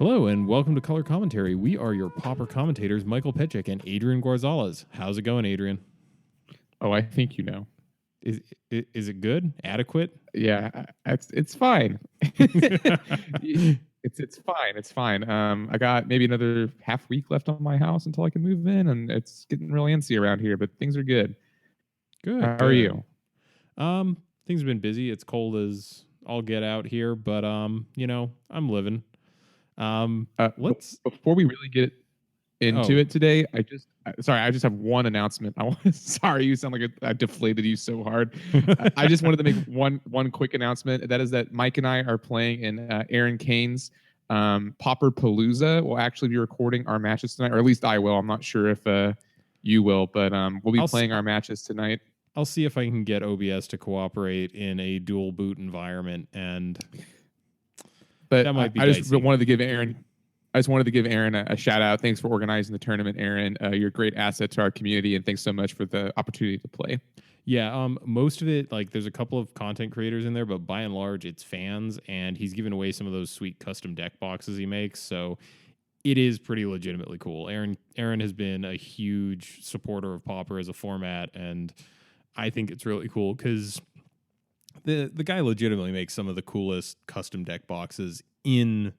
Hello and welcome to Color Commentary. We are your pauper commentators, Michael Petchik and Adrian Guarzales. How's it going, Adrian? Oh, I think you know. Is it good? Adequate? Yeah, it's fine. It's fine. It's fine. I got maybe another half week left on my house until I can move in, and it's getting really antsy around here, but things are good. Good. How are you? Things have been busy. It's cold as all get out here, but I'm living. Let's before we really get into it today, I just have one announcement. Sorry, you sound like I deflated you so hard. I just wanted to make one quick announcement. That is that Mike and I are playing in Aaron Kane's Pauper Palooza. We'll actually be recording our matches tonight, or at least I will. I'm not sure if you will, but we'll be playing our matches tonight. I'll see if I can get OBS to cooperate in a dual boot environment, but that might be. I just wanted to give Aaron a shout out. Thanks for organizing the tournament, Aaron. You're a great asset to our community, and thanks so much for the opportunity to play. Yeah, most of it, like there's a couple of content creators in there, but by and large, it's fans, and he's given away some of those sweet custom deck boxes he makes, so it is pretty legitimately cool. Aaron has been a huge supporter of Pauper as a format, and I think it's really cool because the guy legitimately makes some of the coolest custom deck boxes in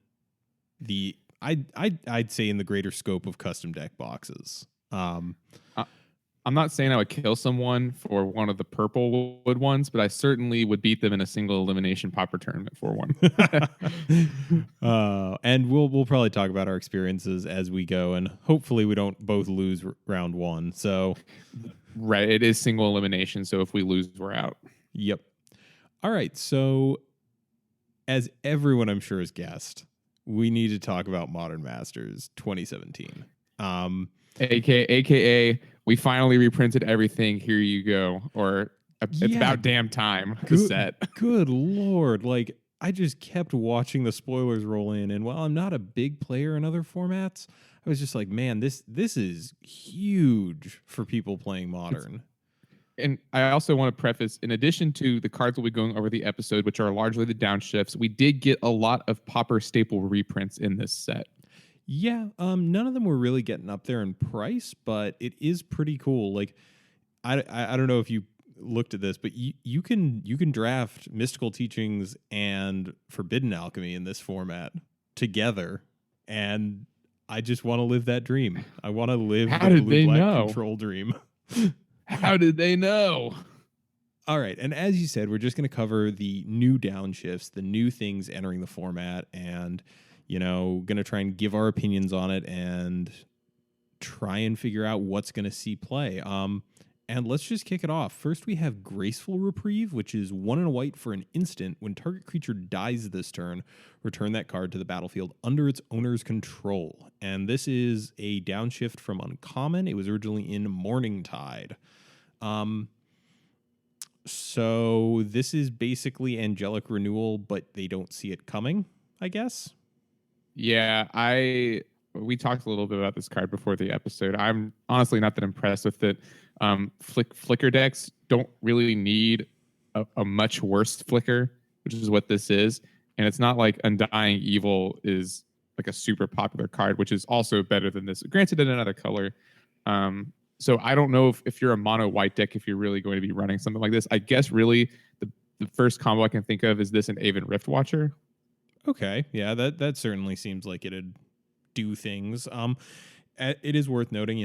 the I'd say in the greater scope of custom deck boxes. I'm not saying I would kill someone for one of the purple wood ones, but I certainly would beat them in a single elimination Pauper tournament for one. And we'll probably talk about our experiences as we go, and hopefully we don't both lose round one. So, right, it is single elimination, so if we lose, we're out. Yep. All right, so as everyone I'm sure has guessed, we need to talk about Modern Masters 2017. AKA, we finally reprinted everything. Here you go. Or it's about damn time. Good Lord. Like, I just kept watching the spoilers roll in. And while I'm not a big player in other formats, I was just like, man, this is huge for people playing Modern. And I also want to preface, in addition to the cards we'll be going over the episode, which are largely the downshifts, we did get a lot of Pauper staple reprints in this set. Yeah, none of them were really getting up there in price, but it is pretty cool. Like, I don't know if you looked at this, but you can draft Mystical Teachings and Forbidden Alchemy in this format together, and I just want to live that dream. I want to live the blue-black control dream. How did they know? All right, and as you said, we're just going to cover the new downshifts, the new things entering the format, and going to try and give our opinions on it and try and figure out what's going to see play. And let's just kick it off. First, we have Graceful Reprieve, which is 1 and a white for an instant. When target creature dies this turn, return that card to the battlefield under its owner's control. And this is a downshift from Uncommon. It was originally in Morningtide. So this is basically Angelic Renewal, but they don't see it coming, I guess. Yeah, we talked a little bit about this card before the episode. I'm honestly not that impressed with it. Flicker decks don't really need a much worse flicker, which is what this is. And it's not like Undying Evil is like a super popular card, which is also better than this. Granted, in another color. So I don't know if you're a mono white deck, if you're really going to be running something like this. I guess really the first combo I can think of is this and Aven Riftwatcher. Okay, yeah, that certainly seems like it'd do things. It is worth noting,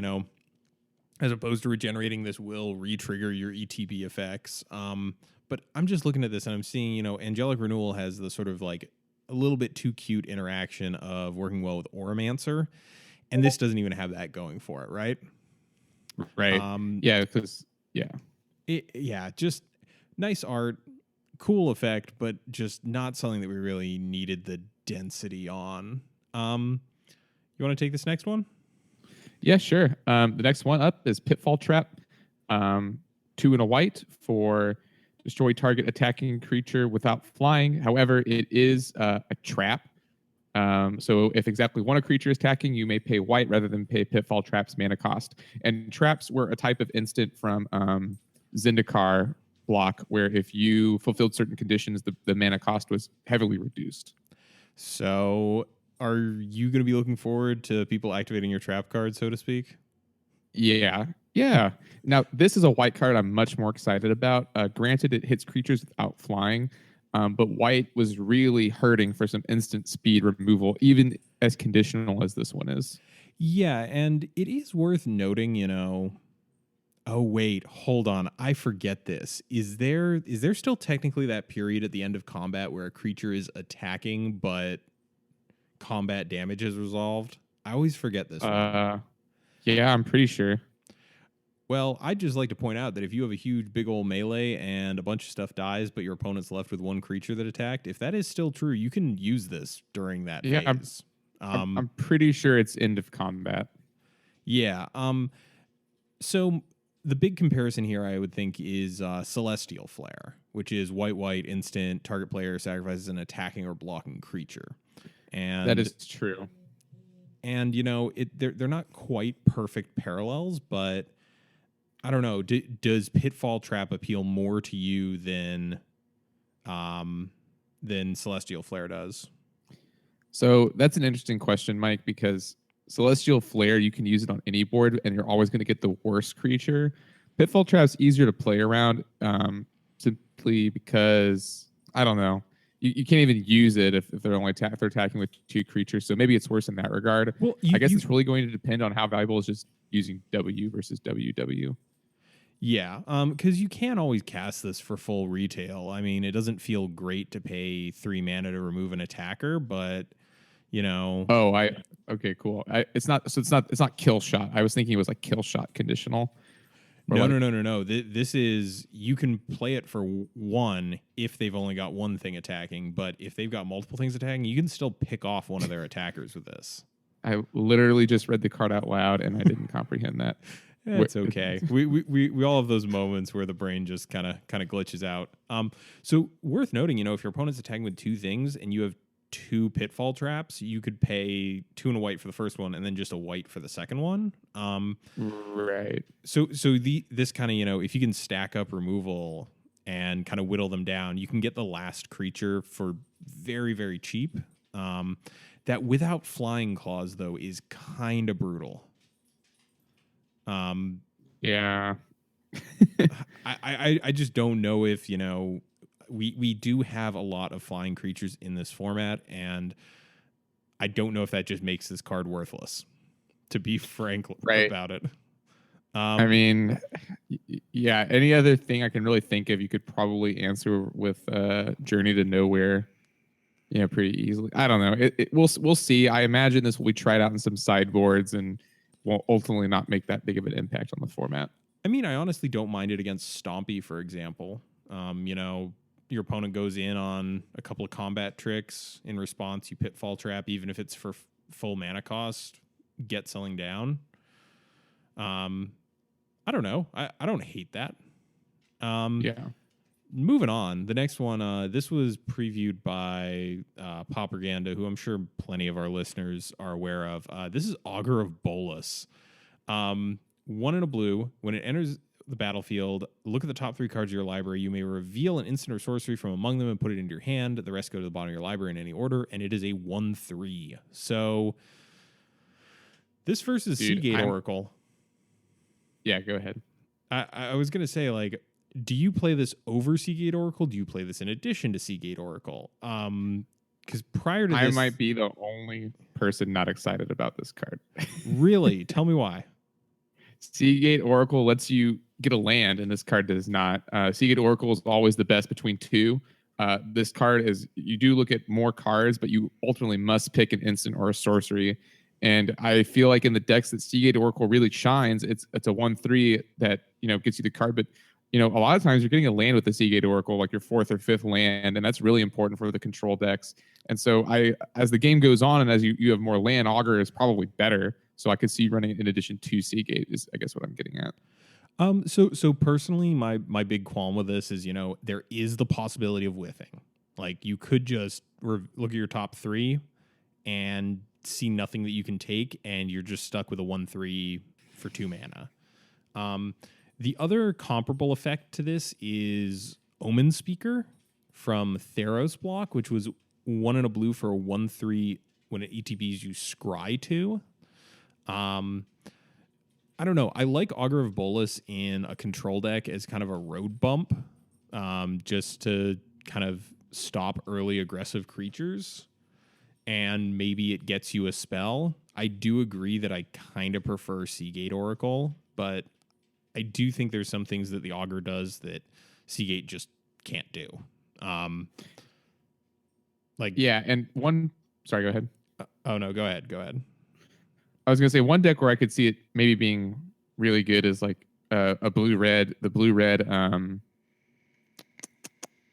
as opposed to regenerating, this will re-trigger your ETB effects. But I'm just looking at this and I'm seeing, Angelic Renewal has the sort of like a little bit too cute interaction of working well with Auramancer, and this doesn't even have that going for it, right? Right. Just nice art. Cool effect, but just not something that we really needed the density on. You want to take this next one? Yeah, sure. The next one up is Pitfall Trap. 2 and a white for destroy target attacking creature without flying. However, it is a trap. So if exactly one creature is attacking, you may pay white rather than pay Pitfall Trap's mana cost. And traps were a type of instant from Zendikar block where if you fulfilled certain conditions, the mana cost was heavily reduced. So are you going to be looking forward to people activating your trap card, so to speak? Yeah. Yeah. Now, this is a white card I'm much more excited about. Granted, it hits creatures without flying, but white was really hurting for some instant speed removal, even as conditional as this one is. Yeah, and it is worth noting, oh wait, hold on, I forget this. Is there still technically that period at the end of combat where a creature is attacking but combat damage is resolved? I always forget this one. Yeah, I'm pretty sure. Well, I'd just like to point out that if you have a huge big old melee and a bunch of stuff dies, but your opponent's left with one creature that attacked, if that is still true, you can use this during that phase. I'm pretty sure it's end of combat. Yeah. So the big comparison here, I would think, is Celestial Flare, which is white instant. Target player sacrifices an attacking or blocking creature. And that is true. And they're not quite perfect parallels, but I don't know. Does Pitfall Trap appeal more to you than Celestial Flare does? So that's an interesting question, Mike, because Celestial Flare, you can use it on any board, and you're always going to get the worst creature. Pitfall Trap's easier to play around, simply because, I don't know, you can't even use it if they're only if they're attacking with two creatures. So maybe it's worse in that regard. Well, I guess it's really going to depend on how valuable is just using W versus WW. Yeah, because you can't always cast this for full retail. I mean, it doesn't feel great to pay 3 mana to remove an attacker, but okay, cool. It's not kill shot. I was thinking it was like kill shot conditional. No. This is, you can play it for 1 if they've only got one thing attacking, but if they've got multiple things attacking, you can still pick off one of their attackers with this. I literally just read the card out loud and I didn't comprehend that. It's okay. We all have those moments where the brain just kind of glitches out. So worth noting, if your opponent's attacking with 2 things and you have 2 Pitfall Traps, you could pay 2 and a white for the first one and then just a white for the second one. Right. So this kind of, if you can stack up removal and kind of whittle them down, you can get the last creature for very, very cheap. That without Flying Claws, though, is kind of brutal. Yeah. I just don't know if, we do have a lot of flying creatures in this format, and I don't know if that just makes this card worthless, to be frank about it. I mean, yeah, any other thing I can really think of, you could probably answer with Journey to Nowhere. Yeah, pretty easily. I don't know. We'll see. I imagine this will be tried out in some sideboards and will ultimately not make that big of an impact on the format. I mean, I honestly don't mind it against Stompy, for example. Your opponent goes in on a couple of combat tricks. In response, you Pitfall Trap, even if it's for full mana cost, get selling down. I don't know. I don't hate that. Yeah. Moving on, the next one, this was previewed by Propaganda, who I'm sure plenty of our listeners are aware of. This is Augur of Bolas. 1 in a blue. When it enters the battlefield, look at the top 3 cards of your library. You may reveal an instant or sorcery from among them and put it into your hand. The rest go to the bottom of your library in any order, and it is a 1/3. So this versus Seagate Oracle. Yeah, go ahead. I was going to say, do you play this over Seagate Oracle? Do you play this in addition to Seagate Oracle? Because prior to this... I might be the only person not excited about this card. Really? Tell me why. Seagate Oracle lets you get a land, and this card does not. Seagate Oracle is always the best between 2. This card is, you do look at more cards, but you ultimately must pick an instant or a sorcery. And I feel like in the decks that Seagate Oracle really shines, it's a 1/3 that gets you the card. But a lot of times you're getting a land with the Seagate Oracle, like your 4th or 5th land, and that's really important for the control decks. And so as the game goes on and as you have more land, Augur is probably better. So I could see running it in addition to Seagate is, I guess, what I'm getting at. So personally, my big qualm with this is, there is the possibility of whiffing. Like, you could just look at your top 3 and see nothing that you can take, and you're just stuck with a 1/3 for 2 mana. The other comparable effect to this is Omen Speaker from Theros block, which was 1 in a blue for a 1/3 when it ETBs, you scry 2. I don't know. I like Augur of Bolas in a control deck as kind of a road bump, just to kind of stop early aggressive creatures, and maybe it gets you a spell. I do agree that I kind of prefer Seagate Oracle, but I do think there's some things that the Augur does that Seagate just can't do. Sorry, go ahead. Oh no, go ahead. I was gonna say one deck where I could see it maybe being really good is like the blue red.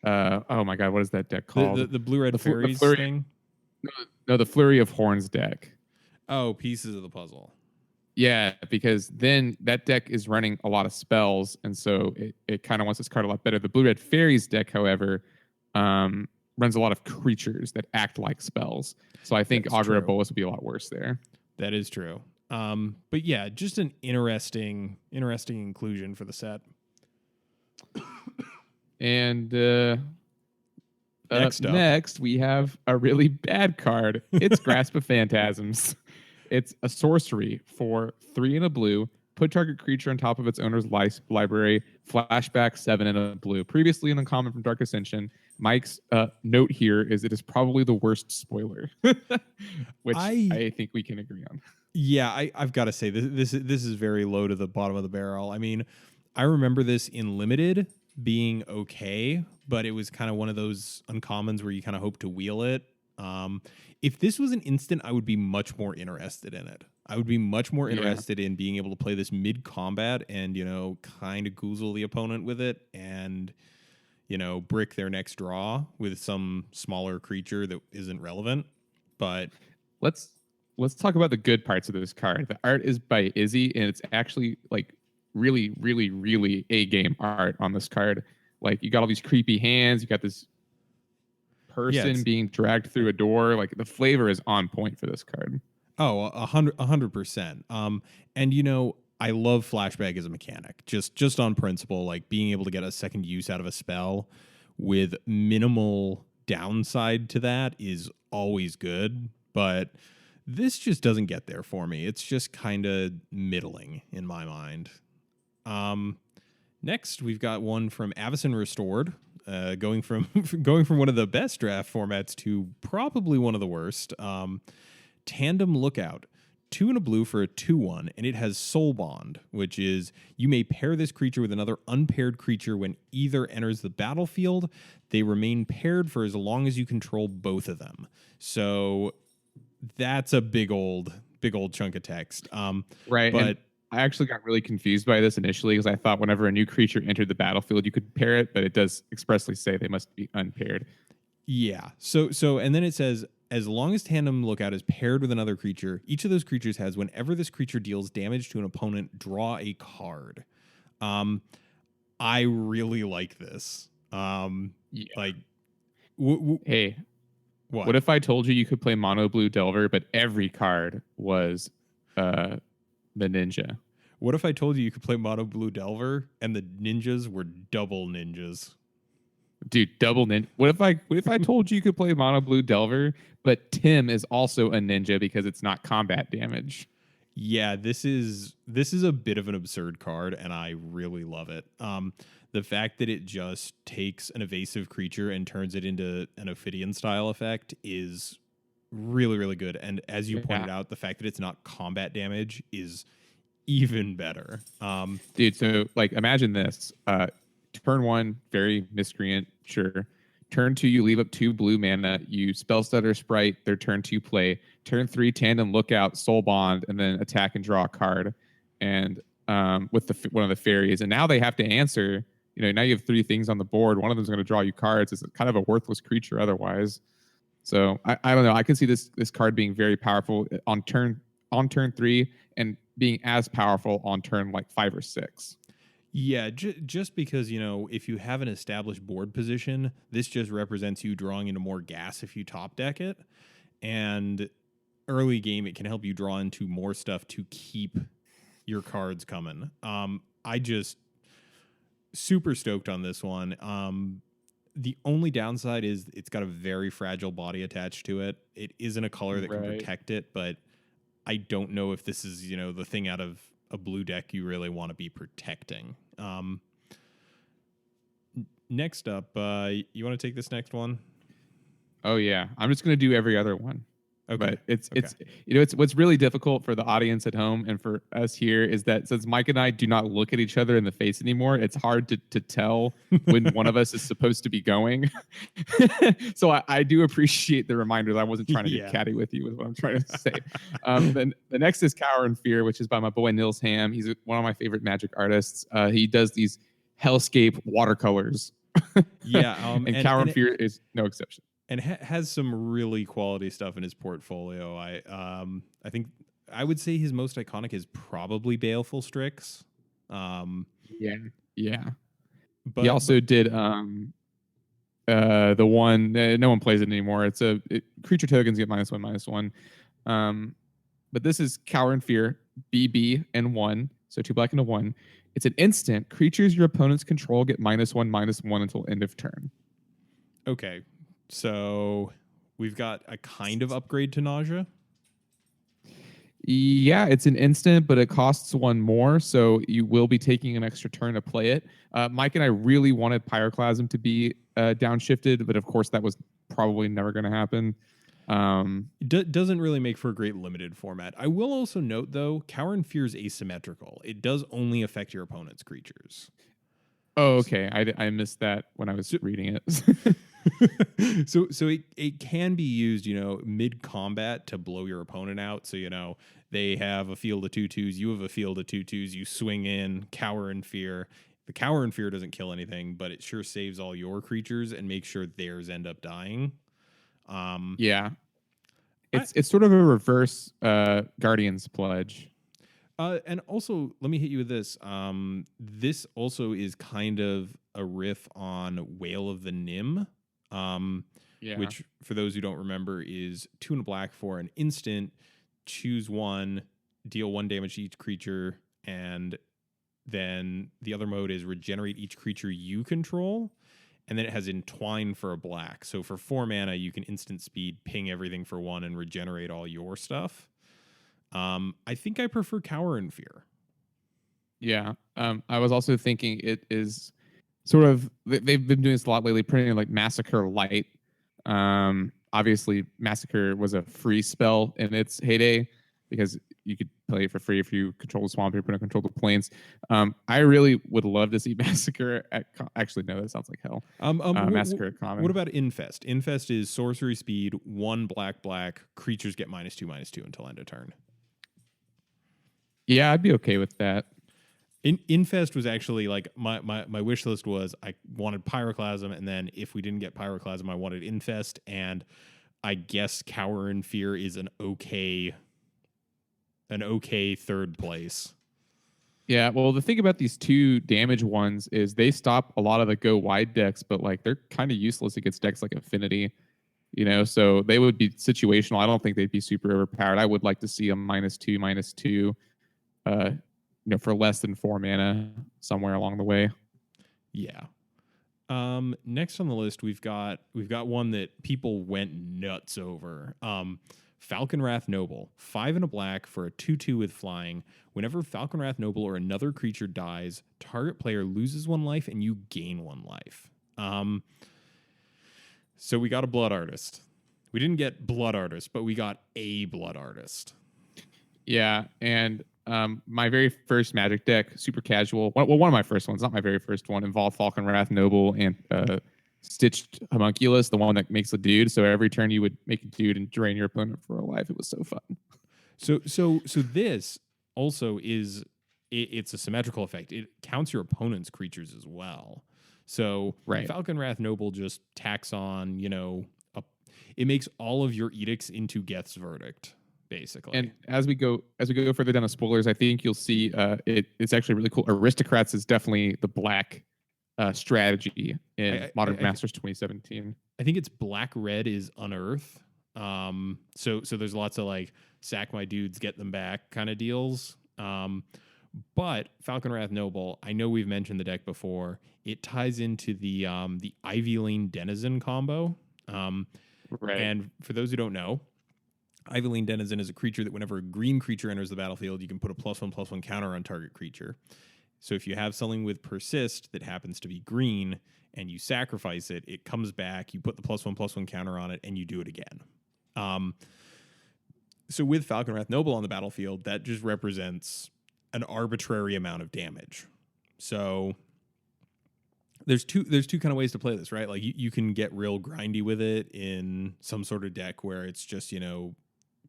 Oh my god, what is that deck called? The blue red fairies thing. No, the Flurry of Horns deck. Oh, Pieces of the Puzzle. Yeah, because then that deck is running a lot of spells, and so it kind of wants this card a lot better. The blue red fairies deck, however, runs a lot of creatures that act like spells. So I think Augur of Bolas would be a lot worse there. That is true. But yeah, just an interesting inclusion for the set. And next we have a really bad card. It's Grasp of Phantasms. It's a sorcery for 3 and a blue. Put target creature on top of its owner's library. Flashback 7 and a blue. Previously an uncommon from Dark Ascension. Mike's note here is it is probably the worst spoiler, which I think we can agree on. Yeah, I've got to say this is very low to the bottom of the barrel. I mean, I remember this in Limited being okay, but it was kind of one of those uncommons where you kind of hope to wheel it. If this was an instant, I would be much more interested in it. I would be much more interested in being able to play this mid-combat and, kind of goozle the opponent with it and, brick their next draw with some smaller creature that isn't relevant. But let's talk about the good parts of this card. The art is by Izzy, and it's actually like really, really, really A-game art on this card. Like you got all these creepy hands, you got this person being dragged through a door. Like the flavor is on point for this card. Oh, 100%. And I love flashback as a mechanic, just on principle, like being able to get a second use out of a spell with minimal downside to that is always good. But this just doesn't get there for me. It's just kind of middling in my mind. Next, we've got one from Avacyn Restored, going from one of the best draft formats to probably one of the worst. Tandem Lookout, 2 and a blue for a 2/1, and it has Soul Bond, which is you may pair this creature with another unpaired creature when either enters the battlefield. They remain paired for as long as you control both of them. So that's a big old chunk of text. Right. But I actually got really confused by this initially because I thought whenever a new creature entered the battlefield, you could pair it, but it does expressly say they must be unpaired. Yeah. So and then it says, as long as Tandem Lookout is paired with another creature, each of those creatures has, whenever this creature deals damage to an opponent, draw a card. I really like this. Like, hey, what if I told you could play Mono Blue Delver, but every card was the ninja? What if I told you could play Mono Blue Delver and the ninjas were double ninjas? Dude, double ninja. What if I told you could play Mono Blue Delver, but Tim is also a ninja because it's not combat damage? Yeah, this is a bit of an absurd card, and I really love it. The fact that it just takes an evasive creature and turns it into an Ophidian style effect is really, really good. And as you pointed out, the fact that it's not combat damage is even better. Dude, so like imagine this. Turn 1, very miscreant, sure. Turn 2, you leave up 2 blue mana. You spell stutter Sprite, their turn 2 play. Turn 3, Tandem Lookout, Soul Bond, and then attack and draw a card. And with one of the fairies. And now they have to answer. Now you have 3 things on the board. One of them is going to draw you cards. It's kind of a worthless creature otherwise. So I don't know. I can see this card being very powerful on turn 3 and being as powerful on turn like 5 or 6. Yeah, just because, if you have an established board position, this just represents you drawing into more gas if you top deck it. And early game, it can help you draw into more stuff to keep your cards coming. I just super stoked on this one. The only downside is it's got a very fragile body attached to it. It isn't a color that can protect it, but I don't know if this is, the thing out of a blue deck you really want to be protecting. Next up, you want to take this next one? Oh yeah, I'm just going to do every other one. Okay. But it's what's really difficult for the audience at home and for us here is that since Mike and I do not look at each other in the face anymore, it's hard to tell when one of us is supposed to be going. So I do appreciate the reminder that I wasn't trying to get catty with you with what I'm trying to say. Then the next is Cower and Fear, which is by my boy Nils Ham. He's one of my favorite Magic artists. He does these hellscape watercolors. And Cower and Fear is no exception. And has some really quality stuff in his portfolio. I think I would say his most iconic is probably Baleful Strix. Yeah. But he also did the one no one plays it anymore. It's creature tokens get -1/-1. But this is Cower and Fear, BB and 1, so 2 black and a 1. It's an instant. Creatures your opponents control get -1/-1 until end of turn. Okay. So we've got a kind of upgrade to Nausea. Yeah, it's an instant, but it costs 1 more, so you will be taking an extra turn to play it. Mike and I really wanted Pyroclasm to be downshifted, but of course that was probably never going to happen. Doesn't really make for a great limited format. I will also note, though, Cower and Fear is asymmetrical. It does only affect your opponent's creatures. Oh, okay. I missed that when I was reading it. So it can be used, mid combat to blow your opponent out. So, they have a field of 2/2s, you have a field of 2/2s, you swing in, Cower and Fear. The Cower and Fear doesn't kill anything, but it sure saves all your creatures and makes sure theirs end up dying. Yeah. It's sort of a reverse Guardian's Pledge. And also, let me hit you with this. This also is kind of a riff on Wail of the Nim, which, for those who don't remember, is 2 and a black for an instant. Choose 1, deal 1 damage to each creature, and then the other mode is regenerate each creature you control. And then it has Entwine for a black. So for 4 mana, you can instant speed, ping everything for 1, and regenerate all your stuff. I think I prefer Cower and Fear. Yeah. I was also thinking it is sort of, they've been doing this a lot lately, printing like Massacre Light. Obviously, Massacre was a free spell in its heyday because you could play it for free if you control the swamp, you're going to control the plains. I really would love to see Massacre actually, no, that sounds like hell. Massacre at common. What about Infest? Infest is sorcery speed, 1 black, creatures get -2/-2 until end of turn. Yeah, I'd be okay with that. Infest was actually like my wish list was I wanted Pyroclasm, and then if we didn't get Pyroclasm, I wanted Infest, and I guess Cower and Fear is an okay third place. Yeah, well, the thing about these 2 damage ones is they stop a lot of the go wide decks, but like they're kind of useless against decks like Affinity, so they would be situational. I don't think they'd be super overpowered. I would like to see a -2/-2. For less than 4 mana somewhere along the way. Yeah. Next on the list, we've got one that people went nuts over. Falkenrath Noble, 5 and a black for a 2/2 with flying. Whenever Falkenrath Noble or another creature dies, target player loses 1 life and you gain 1 life. So we got a Blood Artist. We didn't get Blood Artist, but we got a Blood Artist. Yeah, and my very first Magic deck, super casual. One of my first ones, not my very first one, involved Falkenrath Noble and Stitched Homunculus, the one that makes a dude. So every turn you would make a dude and drain your opponent for a life. It was so fun. So this also is it's a symmetrical effect. It counts your opponent's creatures as well. So Falkenrath Noble just tacks on, it makes all of your edicts into Geth's Verdict, basically. And as we go further down the spoilers, I think you'll see it's actually really cool. Aristocrats is definitely the black strategy in Modern Masters 2017. I think it's black-red is Unearth. So there's lots of like sack my dudes, get them back kind of deals. But Falkenrath Noble, I know we've mentioned the deck before. It ties into the Ivy Lane Denizen combo. Right. And for those who don't know, Ivy Lane Denizen is a creature that whenever a green creature enters the battlefield, you can put a +1/+1 counter on target creature. So if you have something with persist that happens to be green and you sacrifice it, it comes back, you put the +1/+1 counter on it, and you do it again. So with Falkenrath Noble on the battlefield, that just represents an arbitrary amount of damage. So there's two kind of ways to play this, right? Like you can get real grindy with it in some sort of deck where it's just, you know,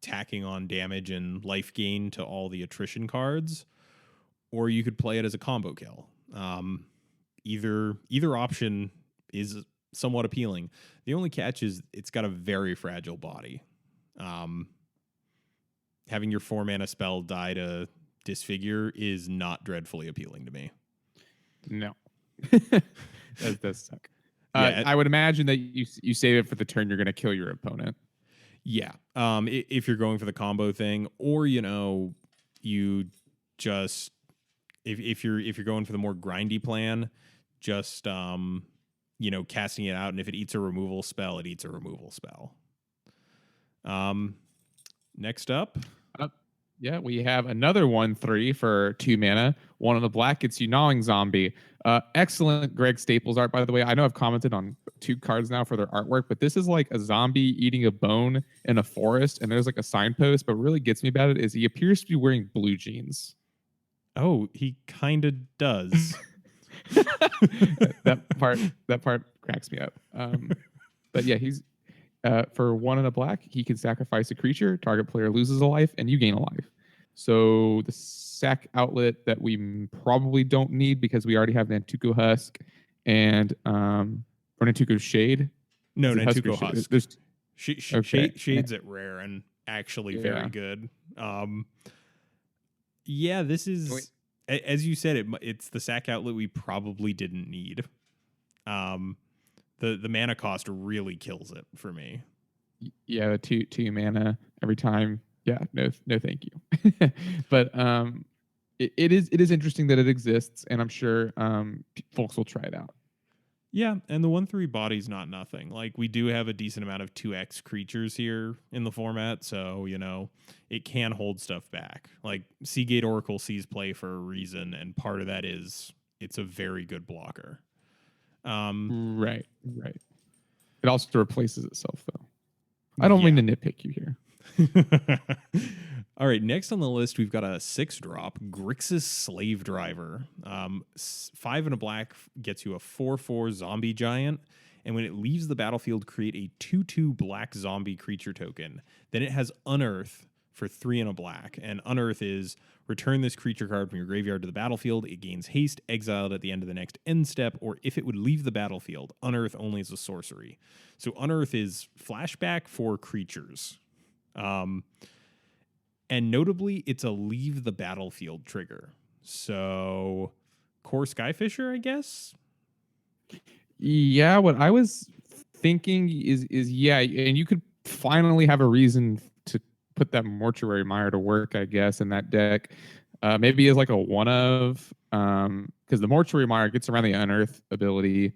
tacking on damage and life gain to all the attrition cards, or you could play it as a combo kill. Either option is somewhat appealing. The only catch is it's got a very fragile body. Having your 4-mana spell die to disfigure is not dreadfully appealing to me. No. That does suck. I would imagine that you save it for the turn you're going to kill your opponent. Yeah. If you're going for the combo thing, or, you know, you just if you're going for the more grindy plan, just you know, casting it out, and if it eats a removal spell, it eats a removal spell. Next up. Yeah, we have another 1/3 for 2 mana. 1 on the black gets you Gnawing Zombie. Excellent Greg Staples art, by the way. I know I've commented on 2 cards now for their artwork, but this is like a zombie eating a bone in a forest, and there's like a signpost. But what really gets me about it is he appears to be wearing blue jeans. Oh, he kind of does. that part cracks me up. But yeah, he's for 1 and a black, he can sacrifice a creature, target player loses a life, and you gain a life. So the sack outlet that we probably don't need because we already have Nantuko Husk and or Nantuko Shade. No, Nantuko Husk. There's Shade's at rare and actually very good. Yeah, this is, as you said, it's the sack outlet we probably didn't need. The mana cost really kills it for me. Yeah, the two mana every time. Yeah, no, thank you. But it is interesting that it exists, and I'm sure folks will try it out. Yeah, and the 1/3 body's not nothing. Like, we do have a decent amount of 2x creatures here in the format, so, you know, it can hold stuff back. Like, Seagate Oracle sees play for a reason, and part of that is it's a very good blocker. Right. It also replaces itself, though. I don't mean to nitpick you here. All right, next on the list, we've got a 6-drop, Grixis Slavedriver. 5 and a black gets you a 4/4 zombie giant, and when it leaves the battlefield, create a 2/2 black zombie creature token. Then it has Unearth for 3 and a black, and Unearth is return this creature card from your graveyard to the battlefield. It gains haste, exiled at the end of the next end step, or if it would leave the battlefield, Unearth only is a sorcery. So Unearth is flashback for creatures. And notably, it's a leave the battlefield trigger. So Core Skyfisher, I guess? Yeah, what I was thinking is yeah, and you could finally have a reason to put that Mortuary Mire to work, I guess, in that deck. Maybe as like a one of, because the Mortuary Mire gets around the Unearth ability.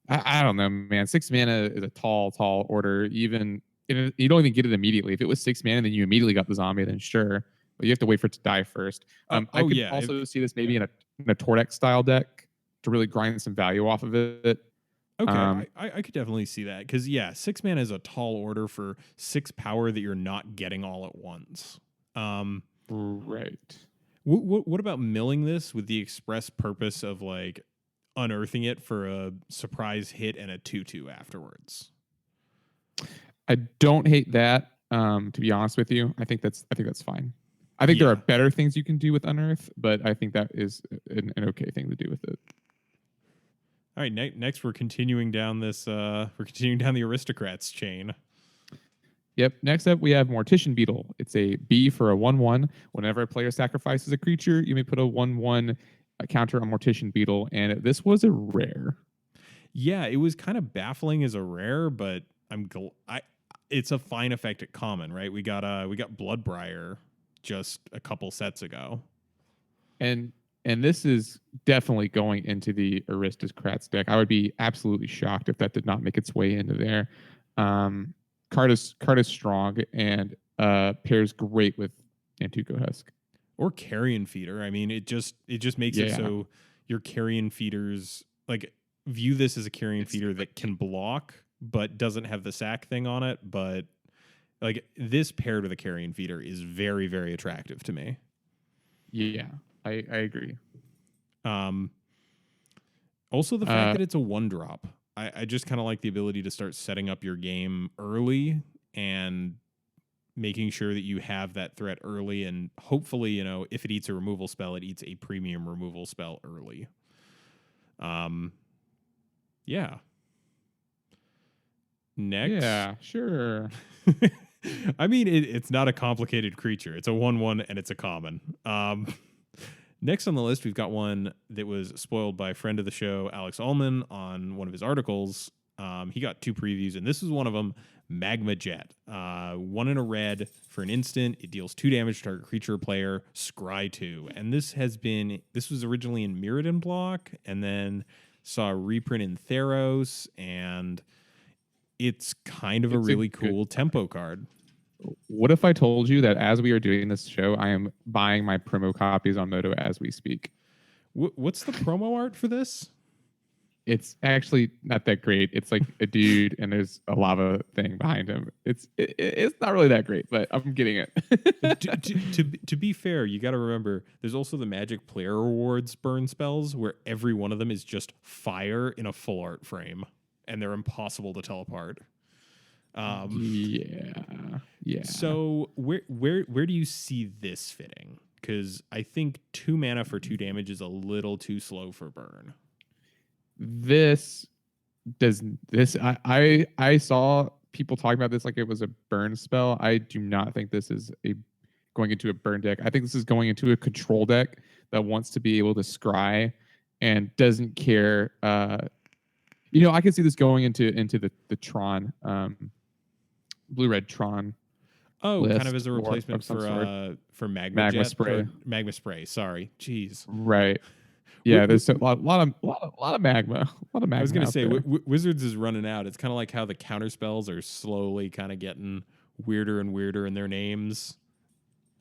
I don't know, man. 6 mana is a tall order. Even you don't even get it immediately. If it was 6 mana, and then you immediately got the zombie, then sure. But you have to wait for it to die first. I could also see this maybe in a Tordex style deck to really grind some value off of it. Okay, I could definitely see that because 6 mana is a tall order for 6 power that you're not getting all at once. Right. What about milling this with the express purpose of like unearthing it for a surprise hit and a 2/2 afterwards? I don't hate that. To be honest with you, I think that's fine. I think there are better things you can do with Unearth, but I think that is an okay thing to do with it. All right, next we're continuing down this. We're continuing down the aristocrats chain. Yep. Next up, we have Mortician Beetle. It's a B for a 1/1. Whenever a player sacrifices a creature, you may put a 1/1 counter on Mortician Beetle, and this was a rare. Yeah, it was kind of baffling as a rare, but it's a fine effect at common, right? We got Bloodbriar just a couple sets ago. And this is definitely going into the aristocrats deck. I would be absolutely shocked if that did not make its way into there. Card is strong and pairs great with Antuco Husk or Carrion Feeder. I mean, it just makes it so your Carrion Feeders like view this as a Carrion Feeder that can block but doesn't have the sack thing on it. But like this paired with a Carrion Feeder is very, very attractive to me. Yeah, I agree. Also, the fact that it's a 1-drop. I just kind of like the ability to start setting up your game early and making sure that you have that threat early. And hopefully, you know, if it eats a removal spell, it eats a premium removal spell early. Yeah. Next. Yeah, sure. I mean, it's not a complicated creature. It's a 1/1 and it's a common. Next on the list, we've got one that was spoiled by a friend of the show, Alex Ullman, on one of his articles. He got 2 previews, and this is one of them, Magma Jet. 1 in a red for an instant. It deals 2 damage to target creature or player, scry 2. And this was originally in Mirrodin block, and then saw a reprint in Theros, and it's kind of a really cool tempo card. What if I told you that as we are doing this show, I am buying my promo copies on Moto as we speak? What's the promo art for this? It's actually not that great. It's like a dude and there's a lava thing behind him. It's not really that great, but I'm getting it. to be fair, you got to remember there's also the Magic Player Rewards burn spells where every one of them is just fire in a full art frame, and they're impossible to tell apart. Yeah. So where do you see this fitting? Because I think 2 mana for 2 damage is a little too slow for burn. I saw people talking about this like it was a burn spell. I do not think this is going into a burn deck. I think this is going into a control deck that wants to be able to scry and doesn't care. I can see this going into the Tron. Blue-red Tron. Oh, kind of as a replacement for Magma Jet, Spray. Magma Spray. Sorry, jeez. Right. Yeah, there's a lot of magma. I was going to say Wizards is running out. It's kind of like how the counter spells are slowly kind of getting weirder and weirder in their names.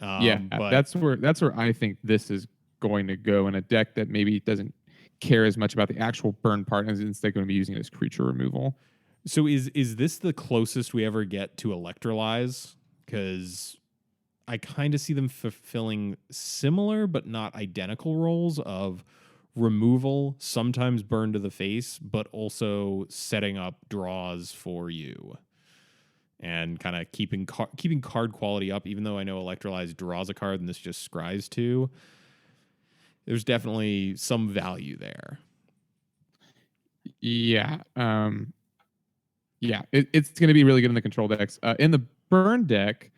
But that's where I think this is going to go in a deck that maybe doesn't care as much about the actual burn part as instead going to be using it as creature removal. So is this the closest we ever get to Electrolyze? Because I kind of see them fulfilling similar but not identical roles of removal, sometimes burn to the face, but also setting up draws for you and kind of keeping card quality up. Even though I know Electrolyze draws a card and this just scries 2, there's definitely some value there. Yeah. It's going to be really good in the control decks. In the burn deck,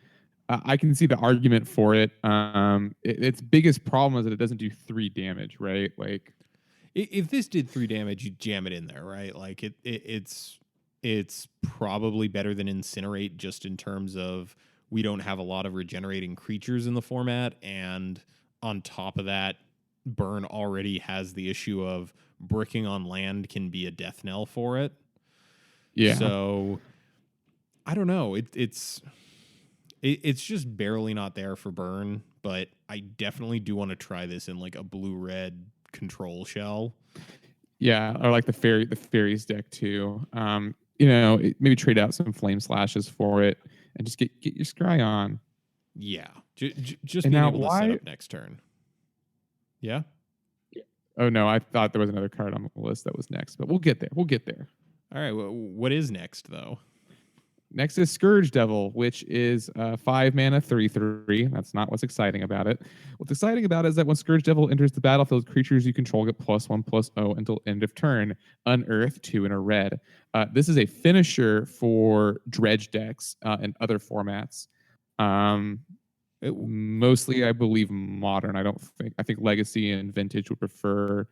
I can see the argument for it. Its biggest problem is that it doesn't do 3 damage, right? Like, if this did 3 damage, you jam it in there, right? Like it's probably better than Incinerate just in terms of we don't have a lot of regenerating creatures in the format, and on top of that, burn already has the issue of bricking on land can be a death knell for it. Yeah. So I don't know. It's just barely not there for burn, but I definitely do want to try this in like a blue-red control shell. Yeah, or like the fairies deck too. Maybe trade out some flame slashes for it and just get your scry on. Yeah, just being able to set up next turn. Yeah. Oh no, I thought there was another card on the list that was next, but we'll get there. All right, well, what is next though? Next is Scourge Devil, which is 5 mana, 3/3. That's not what's exciting about it. What's exciting about it is that when Scourge Devil enters the battlefield, creatures you control get +1/+0 until end of turn. Unearth 2 in a red. This is a finisher for dredge decks and other formats. Mostly, I believe, modern. I think Legacy and Vintage would prefer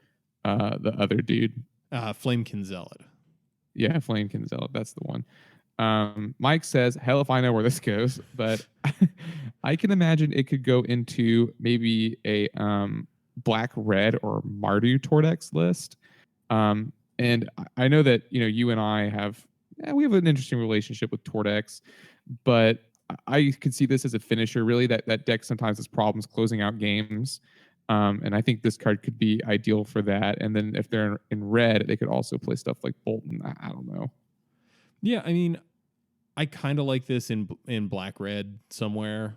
the other dude. Flamekin Zealot. Yeah, Flamekin Zealot. That's the one. Mike says, hell if I know where this goes, but I can imagine it could go into maybe a black red or Mardu Tordex list. And I know that you and I have we have an interesting relationship with Tordex, but I could see this as a finisher. Really, that deck sometimes has problems closing out games. And I think this card could be ideal for that. And then if they're in red, they could also play stuff like Bolton. I don't know. Yeah, I mean, I kind of like this in black red somewhere.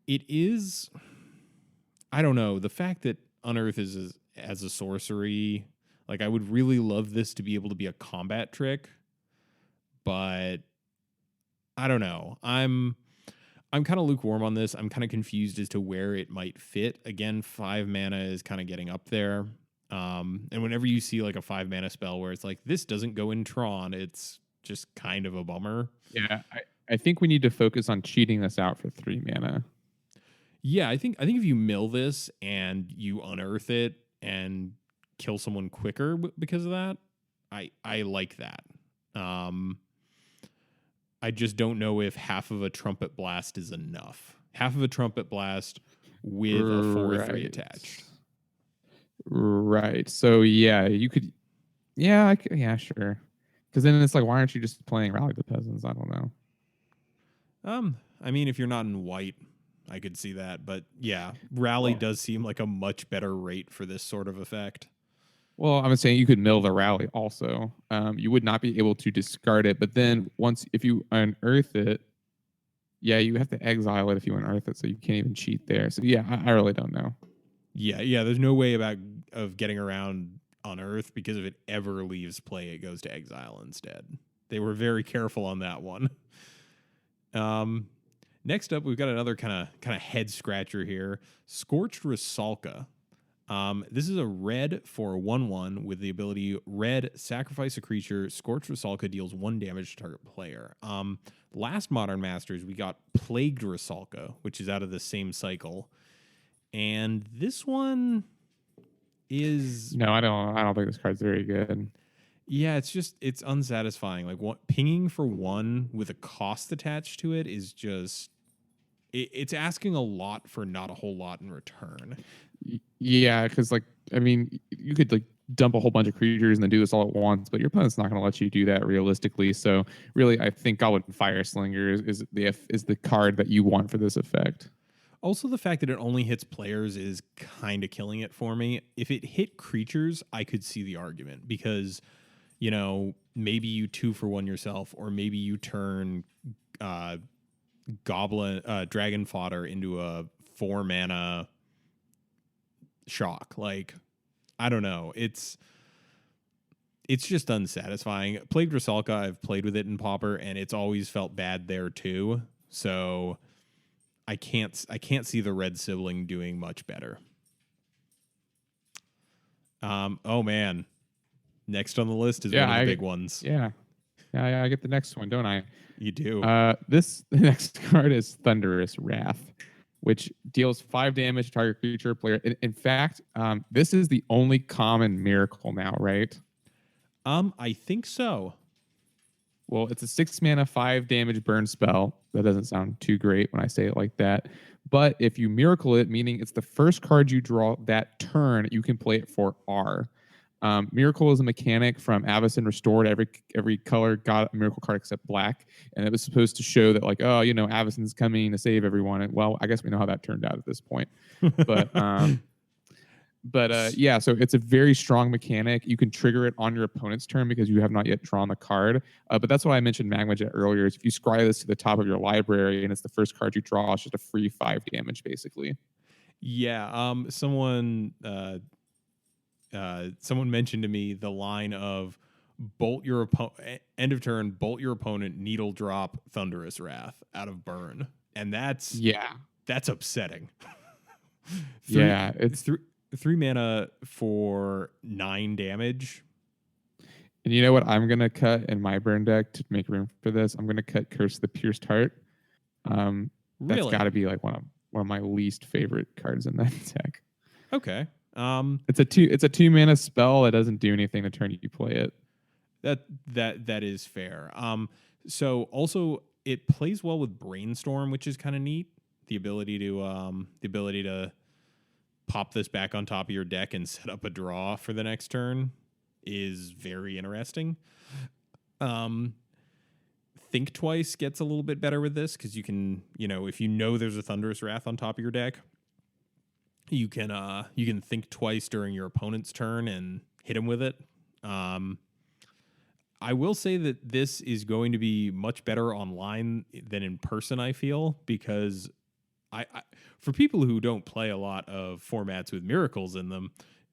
It is, I don't know, the fact that Unearth is as a sorcery, like I would really love this to be able to be a combat trick, but I don't know. I'm kind of lukewarm on this. I'm kind of confused as to where it might fit. Again, 5 mana is kind of getting up there. And whenever you see like a 5 mana spell where it's like, this doesn't go in Tron, it's just kind of a bummer. Yeah, I think we need to focus on cheating this out for 3 mana. Yeah, I think if you mill this and you unearth it and kill someone quicker because of that, I like that. I just don't know if half of a Trumpet Blast is enough. Half of a Trumpet Blast with a 4/3 attached. Right. So yeah, you could. Yeah, yeah, sure. Because then it's like, why aren't you just playing Rally the Peasants? I don't know. I mean, if you're not in white, I could see that. But yeah, Rally does seem like a much better rate for this sort of effect. Well, I'm saying you could mill the Rally also. You would not be able to discard it, but then if you unearth it, yeah, you have to exile it if you unearth it, so you can't even cheat there. So yeah, I really don't know. Yeah. There's no way of getting around Unearth, because if it ever leaves play, it goes to exile instead. They were very careful on that one. Next up, we've got another kind of head scratcher here. Scorched Rusalka. This is a red for 1/1 with the ability red, sacrifice a creature. Scorched Rusalka deals 1 damage to target player. Last Modern Masters, we got Plagued Rusalka, which is out of the same cycle. And this one is... No, I don't think this card's very good. Yeah, it's unsatisfying. Like pinging for 1 with a cost attached to it is just... It's asking a lot for not a whole lot in return. Yeah, because you could dump a whole bunch of creatures and then do this all at once, but your opponent's not going to let you do that realistically. So really, I think Goblin Fireslinger is the card that you want for this effect. Also, the fact that it only hits players is kind of killing it for me. If it hit creatures, I could see the argument, because maybe you 2-for-1 yourself, or maybe you turn Dragon Fodder into a 4 mana shock. Like, I don't know. It's just unsatisfying. Plagued Rusalka, I've played with it in Pauper, and it's always felt bad there too. So I can't see the red sibling doing much better. Oh man. Next on the list is one of the big ones. Yeah. I get the next one, don't I? You do. The next card is Thunderous Wrath, which deals 5 damage to target creature player. In fact, this is the only common miracle now, right? I think so. Well, it's a 6 mana, 5 damage burn spell. That doesn't sound too great when I say it like that. But if you miracle it, meaning it's the first card you draw that turn, you can play it for R. Miracle is a mechanic from Avacyn Restored. Every color got a miracle card except black, and it was supposed to show that Avacyn's coming to save everyone. And, well, I guess we know how that turned out at this point. But yeah, so it's a very strong mechanic. You can trigger it on your opponent's turn because you have not yet drawn the card. But that's why I mentioned Magma Jet earlier. Is if you scry this to the top of your library and it's the first card you draw, it's just a free 5 damage basically. Yeah. Someone mentioned to me the line of end of turn, bolt your opponent, needle drop, Thunderous Wrath out of burn, and that's upsetting. It's 3 mana for 9 damage. And you know what I'm gonna cut in my burn deck to make room for this? I'm gonna cut Curse of the Pierced Heart. That's got to be like one of my least favorite cards in that deck. Okay. It's a 2 mana spell that doesn't do anything the turn you play it. That is fair. So also it plays well with Brainstorm, which is kind of neat. The ability to pop this back on top of your deck and set up a draw for the next turn is very interesting. Think Twice gets a little bit better with this because you can, if you know there's a Thunderous Wrath on top of your deck, you can think twice during your opponent's turn and hit him with it. I will say that this is going to be much better online than in person, I feel, because I for people who don't play a lot of formats with miracles in them,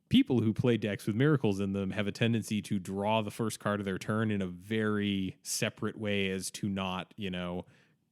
people who play decks with miracles in them have a tendency to draw the first card of their turn in a very separate way as to not,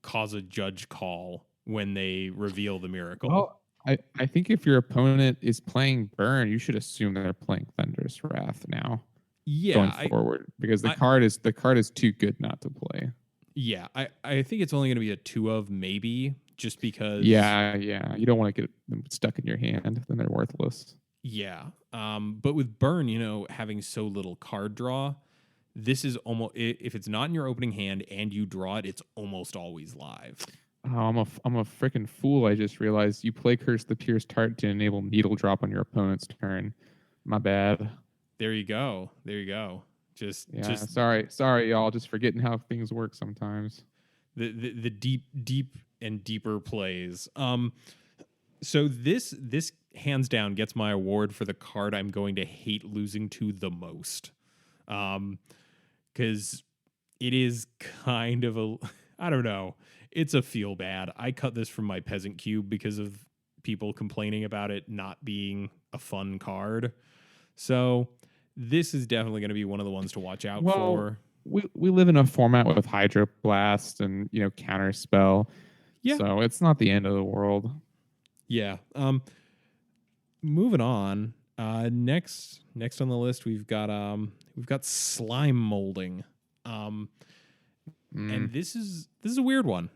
cause a judge call when they reveal the miracle. Well, I think if your opponent is playing Burn, you should assume they're playing Thunderous Wrath now. Yeah, going forward, because the card is too good not to play. Yeah, I think it's only going to be a 2 of maybe, just because. Yeah, you don't want to get them stuck in your hand, then they're worthless. Yeah, but with Burn, having so little card draw, this is almost, if it's not in your opening hand and you draw it, it's almost always live. Oh, I'm a freaking fool. I just realized you play Curse the Pierced Heart to enable Needle Drop on your opponent's turn. My bad. There you go. Just sorry, y'all. Just forgetting how things work sometimes. The deep and deeper plays. So this hands down gets my award for the card I'm going to hate losing to the most. Because it is kind of I don't know. It's a feel bad. I cut this from my Peasant Cube because of people complaining about it not being a fun card. So this is definitely going to be one of the ones to watch out for. We live in a format with Hydroblast and Counter Spell. Yeah. So it's not the end of the world. Yeah. Moving on. Next on the list we've got slime molding. And this is a weird one.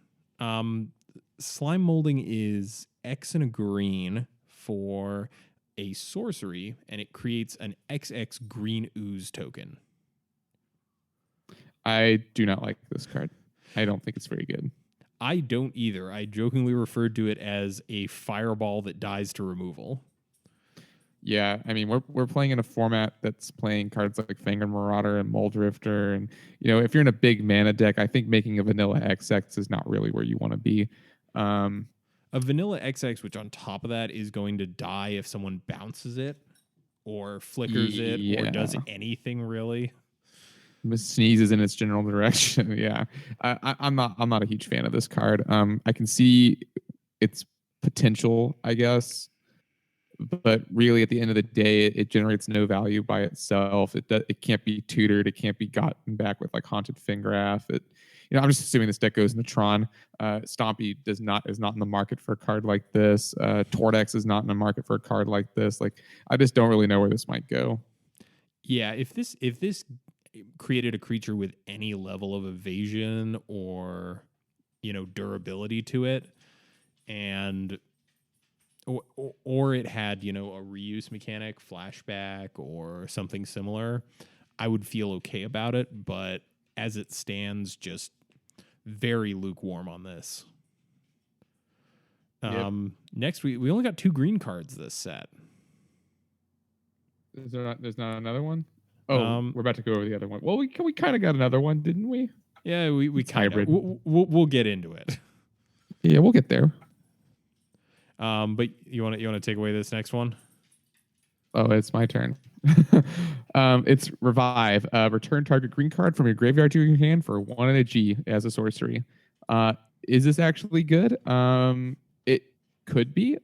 Slime molding is X and a green for a sorcery, and it creates an XX green ooze token. I do not like this card. I don't think it's very good. I don't either. I jokingly referred to it as a fireball that dies to removal. Yeah, I mean, we're playing in a format that's playing cards like Fangren Marauder and Moldrifter, and if you're in a big mana deck, I think making a vanilla XX is not really where you want to be. A vanilla XX, which on top of that is going to die if someone bounces it or flickers it or does anything really. Sneezes in its general direction. Yeah, I'm not a huge fan of this card. I can see its potential, I guess, but really at the end of the day, it generates no value by itself. It can't be tutored. It can't be gotten back with like Haunted Fingraph. I'm just assuming this deck goes into Tron. Stompy is not in the market for a card like this. Tordex is not in the market for a card like this. Like, I just don't really know where this might go. Yeah, if this created a creature with any level of evasion or durability to it, and or it had a reuse mechanic, flashback, or something similar, I would feel okay about it. But as it stands, just very lukewarm on this. Yep. Next, we only got 2 green cards this set. There's not another one? Oh, we're about to go over the other one. Well, we kind of got another one, didn't we? Yeah, we kind of. We'll get into it. Yeah, we'll get there. But you want to take away this next one? Oh, it's my turn. It's Revive. Return target green card from your graveyard to your hand for 1 and a G as a sorcery. Is this actually good? It could be.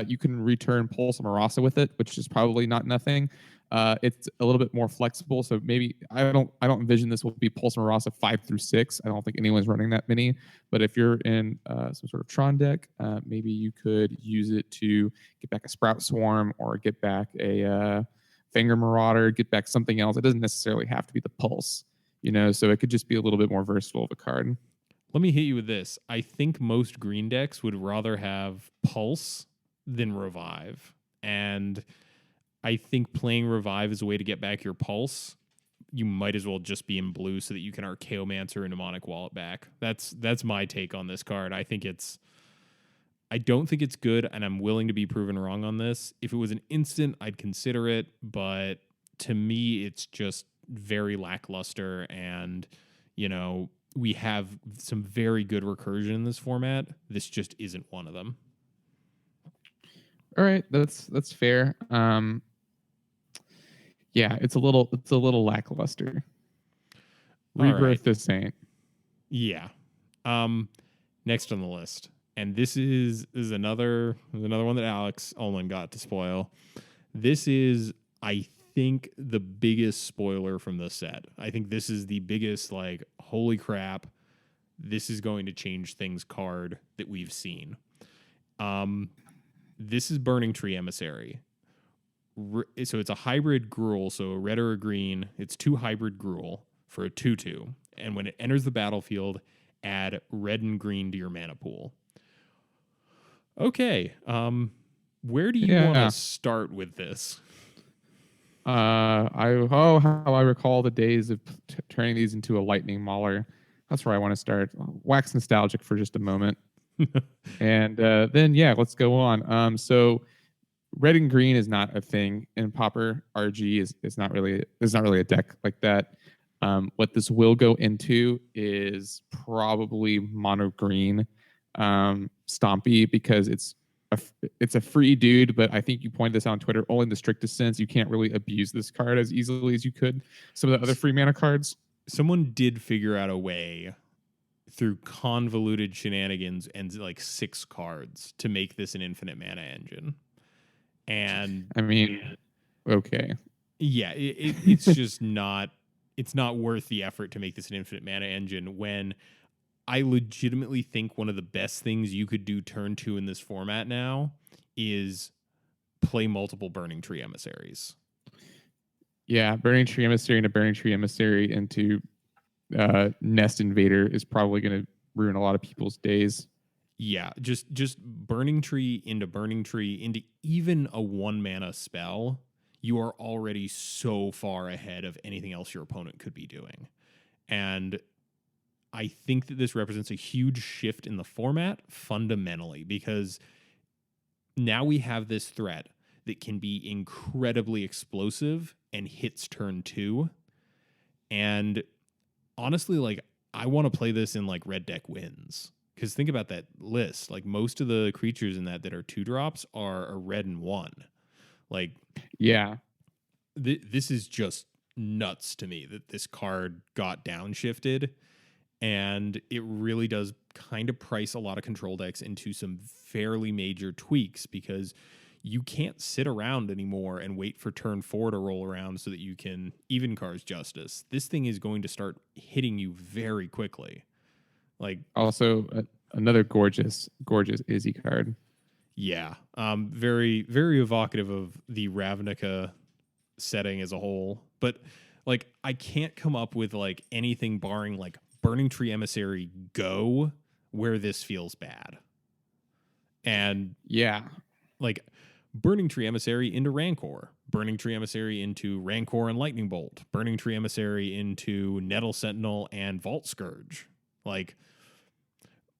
You can return Pulse Marasa with it, which is probably not nothing. It's a little bit more flexible, so maybe I don't envision this will be Pulse Marasa 5 through 6. I don't think anyone's running that many. But if you're in some sort of Tron deck, maybe you could use it to get back a Sprout Swarm or get back a Finger Marauder, get back something else. It doesn't necessarily have to be the Pulse, so it could just be a little bit more versatile of a card. Let me hit you with this. I think most green decks would rather have Pulse than Revive. And I think playing Revive is a way to get back your Pulse. You might as well just be in blue so that you can Archaeomancer and Mnemonic Wallet back. That's my take on this card. I think it's I don't think it's good, and I'm willing to be proven wrong on this. If it was an instant, I'd consider it, but to me, it's just very lackluster, and, we have some very good recursion in this format. This just isn't one of them. All right, that's fair. Yeah, it's a little lackluster. Rebirth the Saint. Yeah. Next on the list, and this is another one that Alex Ullman got to spoil. This is, I think, the biggest spoiler from the set. I think this is the biggest, like, holy crap, this is going to change things card that we've seen. This is Burning Tree Emissary. So it's a hybrid Gruul, so a red or a green. It's 2 hybrid Gruul for a 2/2. And when it enters the battlefield, add red and green to your mana pool. Okay. Where do you want to start with this? How I recall the days of turning these into a lightning mauler. That's where I want to start. Wax nostalgic for just a moment. And then let's go on. So red and green is not a thing in Pauper. RG is not really a deck like that. What this will go into is probably mono green Stompy, because it's a free dude, but I think you pointed this out on Twitter, only in the strictest sense. You can't really abuse this card as easily as you could some of the other free mana cards. Someone did figure out a way through convoluted shenanigans and like 6 cards to make this an infinite mana engine. And I mean, okay. Yeah, it's just not, it's not worth the effort to make this an infinite mana engine when I legitimately think one of the best things you could do turn 2 in this format now is play multiple Burning Tree Emissaries. Yeah, Burning Tree Emissary and a Burning Tree Emissary into Nest Invader is probably going to ruin a lot of people's days. Yeah, just Burning Tree into even a 1 mana spell, you are already so far ahead of anything else your opponent could be doing. And I think that this represents a huge shift in the format fundamentally, because now we have this threat that can be incredibly explosive and hits turn 2. And honestly, like, I want to play this in like red deck wins. Because think about that list. Like, most of the creatures in that are 2-drops are a red and 1. Like, yeah, this is just nuts to me that this card got downshifted. And it really does kind of price a lot of control decks into some fairly major tweaks, because you can't sit around anymore and wait for turn 4 to roll around so that you can even cards Justice. This thing is going to start hitting you very quickly. Like, also another gorgeous Izzy card. Yeah, very, very evocative of the Ravinica setting as a whole. But like, I can't come up with like anything barring like Burning Tree Emissary Go where this feels bad. And yeah, like Burning Tree Emissary into Rancor, Burning Tree Emissary into Rancor and Lightning Bolt, Burning Tree Emissary into Nettle Sentinel and Vault Scourge, like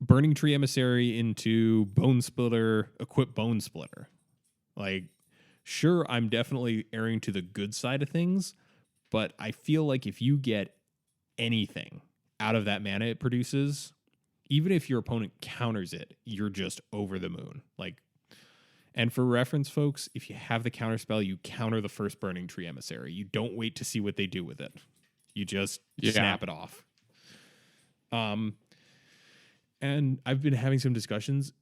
Burning Tree Emissary into Bone Splitter, equip Bone Splitter. Like, sure, I'm definitely erring to the good side of things, but I feel like if you get anything out of that mana it produces, even if your opponent counters it, you're just over the moon. Like, and for reference, folks, if you have the counter spell, you counter the first Burning Tree Emissary. You don't wait to see what they do with it. You just snap it off. And I've been having some discussions.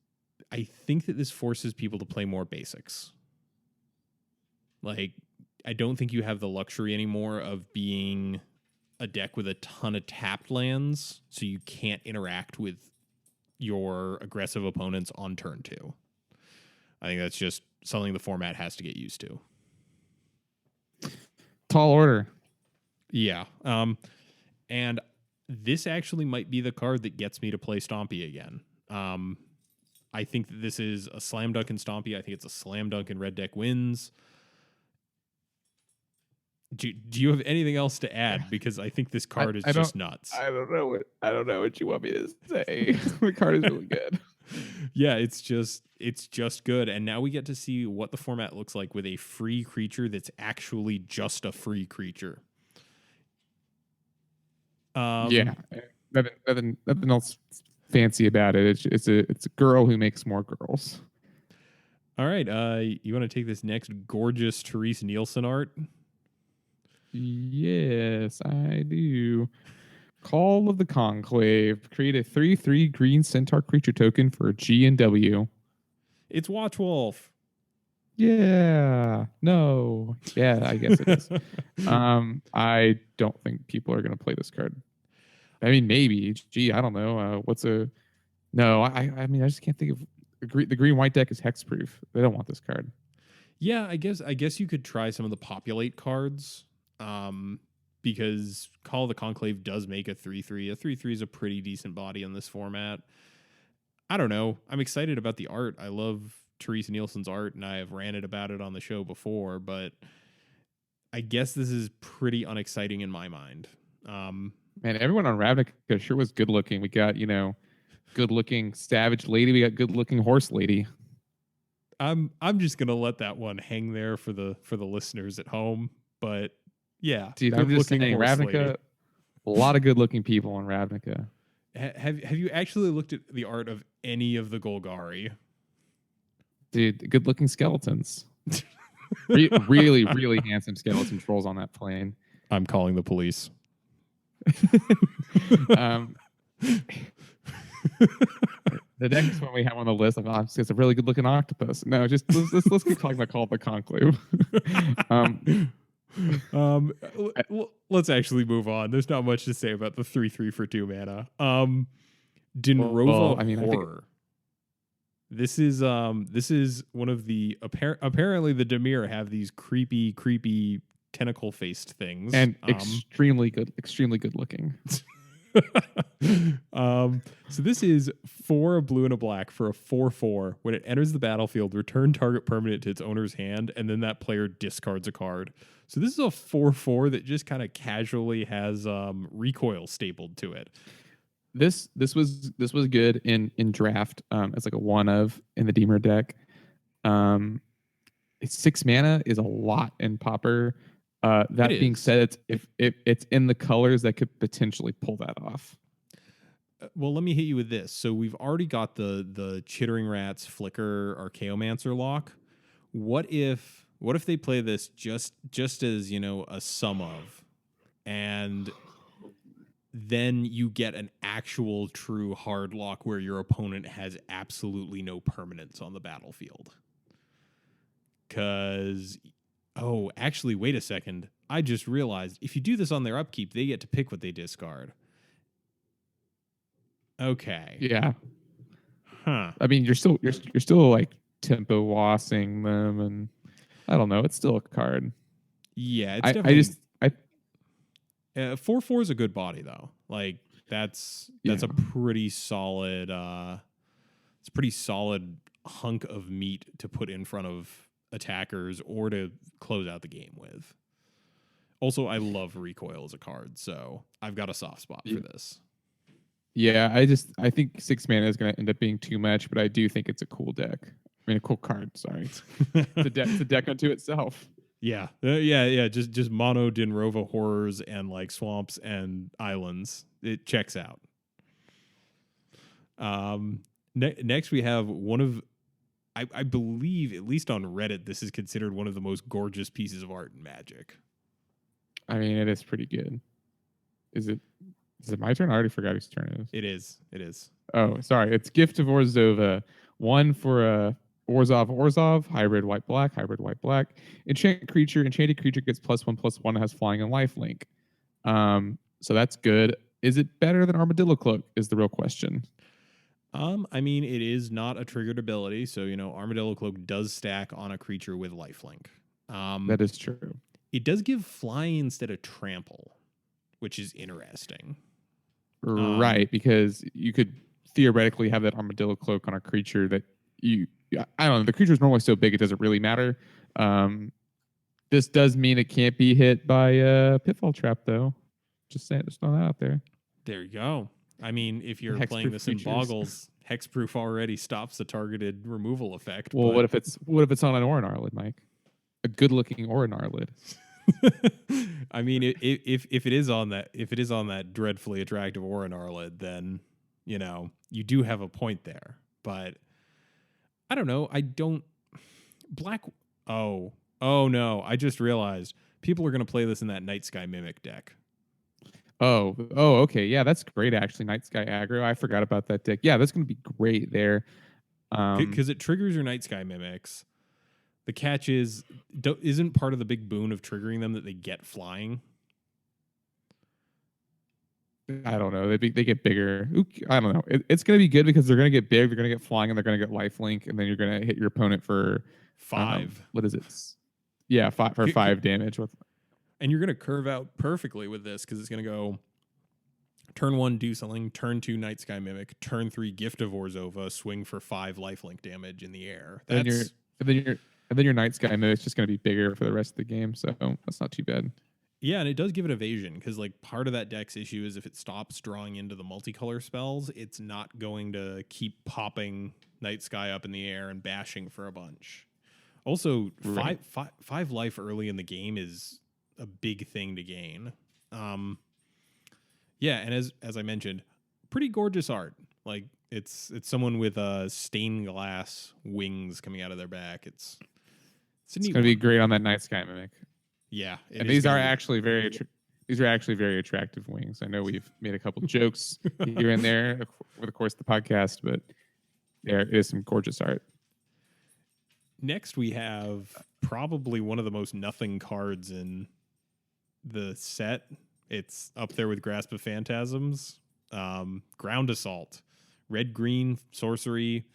I think that this forces people to play more basics. Like, I don't think you have the luxury anymore of being a deck with a ton of tapped lands, so you can't interact with your aggressive opponents on turn 2. I think that's just something the format has to get used to. Tall order. Yeah. And this actually might be the card that gets me to play Stompy again. I think that this is a slam dunk in Stompy. I think it's a slam dunk in red deck wins. Do you have anything else to add? Because I think this card is just nuts. I don't know what you want me to say. The card is really good. Yeah, it's just good. And now we get to see what the format looks like with a free creature that's actually just a free creature. Yeah, nothing else fancy about it. It's a girl who makes more girls. All right, you want to take this next gorgeous Therese Nielsen art? Yes, I do. Call of the Conclave. Create a 3/3 green centaur creature token for G and W. It's Watchwolf. Yeah. No. Yeah, I guess it is. I don't think people are going to play this card. I mean, maybe. Gee, I don't know. No, I mean, I just can't think of the green white deck is hexproof. They don't want this card. Yeah, I guess you could try some of the populate cards. Because Call of the Conclave does make a 3/3. A 3/3 is a pretty decent body in this format. I don't know. I'm excited about the art. I love Therese Nielsen's art, and I have ranted about it on the show before, but I guess this is pretty unexciting in my mind. Man, everyone on Ravinica sure was good looking. We got, good looking Savage Lady. We got good looking Horse Lady. I'm just gonna let that one hang there for the listeners at home, but yeah, dude, I'm just saying, Ravinica, a lot of good-looking people on Ravinica. Have you actually looked at the art of any of the Golgari? Dude, good-looking skeletons. Really, really handsome skeleton trolls on that plane. I'm calling the police. The next one we have on the list, it's a really good-looking octopus. No, just let's keep talking about Call of the Conclave. Let's actually move on. There's not much to say about the 3/3 for 2 mana. Dinrova Horror. This is one of the apparently the Dimir have these creepy tentacle faced things and extremely good looking. So this is 4 blue and a black for a 4/4. When it enters the battlefield, return target permanent to its owner's hand, and then that player discards a card. So this is a 4/4 that just kind of casually has recoil stapled to it. This was good in draft. It's like a 1 of in the Dimir deck. It's 6 mana is a lot in pauper. That being said, it's in the colors that could potentially pull that off. Well, let me hit you with this. So we've already got the Chittering Rats Flicker Archaeomancer lock. What if they play this just as, a sum of, and then you get an actual true hard lock where your opponent has absolutely no permanence on the battlefield? Because, actually, wait a second. I just realized if you do this on their upkeep, they get to pick what they discard. Okay. Yeah. Huh. I mean, you're still like tempo wassing them, and I don't know. It's still a card. Yeah, it's definitely. 4/4 is a good body though. Like that's a pretty solid. It's a pretty solid hunk of meat to put in front of attackers or to close out the game with. Also, I love recoil as a card, so I've got a soft spot for this. Yeah, I think 6 mana is going to end up being too much, but I do think it's a cool deck. I mean, a cool card. Sorry, it's a deck unto itself. Yeah, yeah. Just mono Dinrova horrors and like swamps and islands. It checks out. Next we have one of, I believe, at least on Reddit, this is considered one of the most gorgeous pieces of art in Magic. I mean, it is pretty good. Is it my turn? I already forgot whose turn it is. It is. Oh, sorry. It's Gift of Orzhova. 1 for a Orzhov, hybrid white-black. Enchanted creature gets +1/+1, has flying and lifelink. So that's good. Is it better than Armadillo Cloak is the real question. I mean, it is not a triggered ability, so Armadillo Cloak does stack on a creature with lifelink. That is true. It does give flying instead of trample, which is interesting. Right, because you could theoretically have that Armadillo Cloak on a creature that I don't know. The creature is normally so big it doesn't really matter. This does mean it can't be hit by Pitfall Trap, though. Just saying, just throwing that out there. There you go. I mean, if you're playing this creatures. in Boggles, Hexproof already stops the targeted removal effect. Well, what if it's on an Orin Arlid, Mike? A good-looking Orin Arlid. I mean, if it is on that dreadfully attractive Orin Arlid, then you do have a point there. But I don't know. Black. Oh no! I just realized people are going to play this in that Night Sky Mimic deck. Oh, okay. Yeah, that's great, actually. Night Sky aggro. I forgot about that deck. Yeah, that's going to be great there. Because it triggers your Night Sky Mimics. The catch is, isn't part of the big boon of triggering them that they get flying? I don't know. They get bigger. I don't know. It's going to be good because they're going to get big, they're going to get flying, and they're going to get lifelink, and then you're going to hit your opponent for 5. What is it? Yeah, 5 damage. And you're going to curve out perfectly with this because it's going to go turn 1, do something, turn 2, Night Sky Mimic, turn 3, Gift of Orzhova, swing for 5 lifelink damage in the air. And then your Night Sky Mimic is just going to be bigger for the rest of the game, so that's not too bad. Yeah, and it does give it evasion because part of that deck's issue is if it stops drawing into the multicolor spells, it's not going to keep popping Night Sky up in the air and bashing for a bunch. Also, right. five life early in the game is a big thing to gain. Yeah, and as I mentioned, pretty gorgeous art. Like it's someone with stained glass wings coming out of their back. It's going to be great on that Night Sky Mimic. Yeah, and these are actually very attractive wings. I know we've made a couple jokes here and there over the course of the podcast, but there is some gorgeous art. Next, we have probably one of the most nothing cards in the set. It's up there with Grasp of Phantasms. Ground Assault. Red-green sorcery.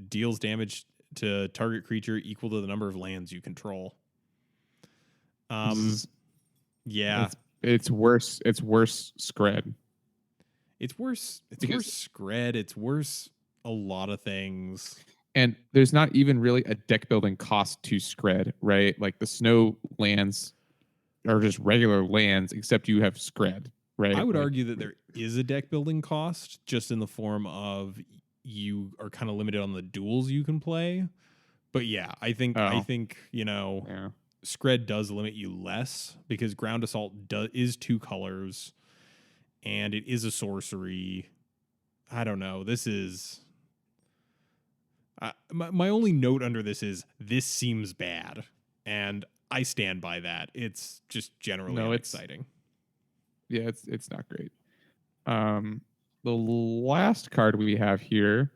Deals damage to target creature equal to the number of lands you control. Yeah. It's worse. It's worse Scred. It's worse Scred. It's worse a lot of things. And there's not even really a deck building cost to Scred, right? Like the snow lands are just regular lands, except you have Scred, right? I would argue that there is a deck building cost, just in the form of you are kind of limited on the duels you can play. But yeah, I think Scred does limit you less because Ground Assault is 2 colors, and it is a sorcery. I don't know. This is. My only note under this is this seems bad, and I stand by that. It's just generally exciting. Yeah, it's not great. The last card we have here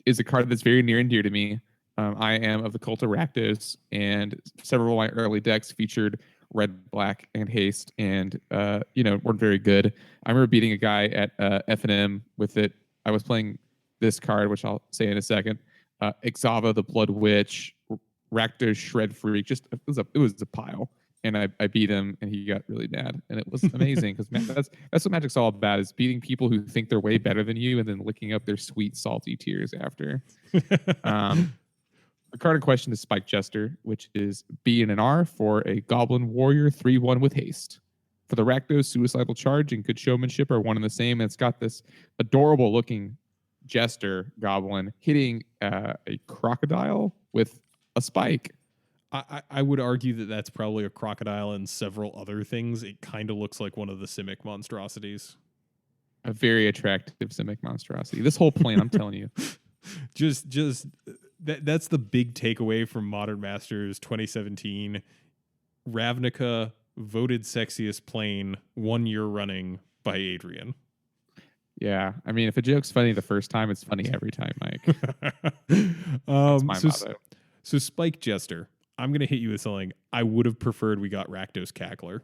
is a card that's very near and dear to me. I am of the Cult of Rakdos, and several of my early decks featured red, black, and haste, and weren't very good. I remember beating a guy at F&M with it. I was playing this card, which I'll say in a second. Orzhova, the Blood Witch, Rakdos, Shred Freak. It was a pile, and I beat him, and he got really mad, and it was amazing because that's what Magic's all about: is beating people who think they're way better than you, and then licking up their sweet, salty tears after. The card in question is Spike Jester, which is B and an R for a Goblin Warrior 3/1 with haste. For the Rakdos, Suicidal Charge and Good Showmanship are one and the same, and it's got this adorable looking Jester Goblin hitting a crocodile with a spike. I would argue that that's probably a crocodile and several other things. It kind of looks like one of the Simic monstrosities. A very attractive Simic monstrosity. This whole plane, I'm telling you. Just that's the big takeaway from Modern Masters 2017. Ravinica voted sexiest plane 1 year running by Adrian. Yeah, I mean, if a joke's funny the first time, it's funny every time, Mike. That's my motto. So Spike Jester, I'm going to hit you with something. I would have preferred we got Rakdos Cackler.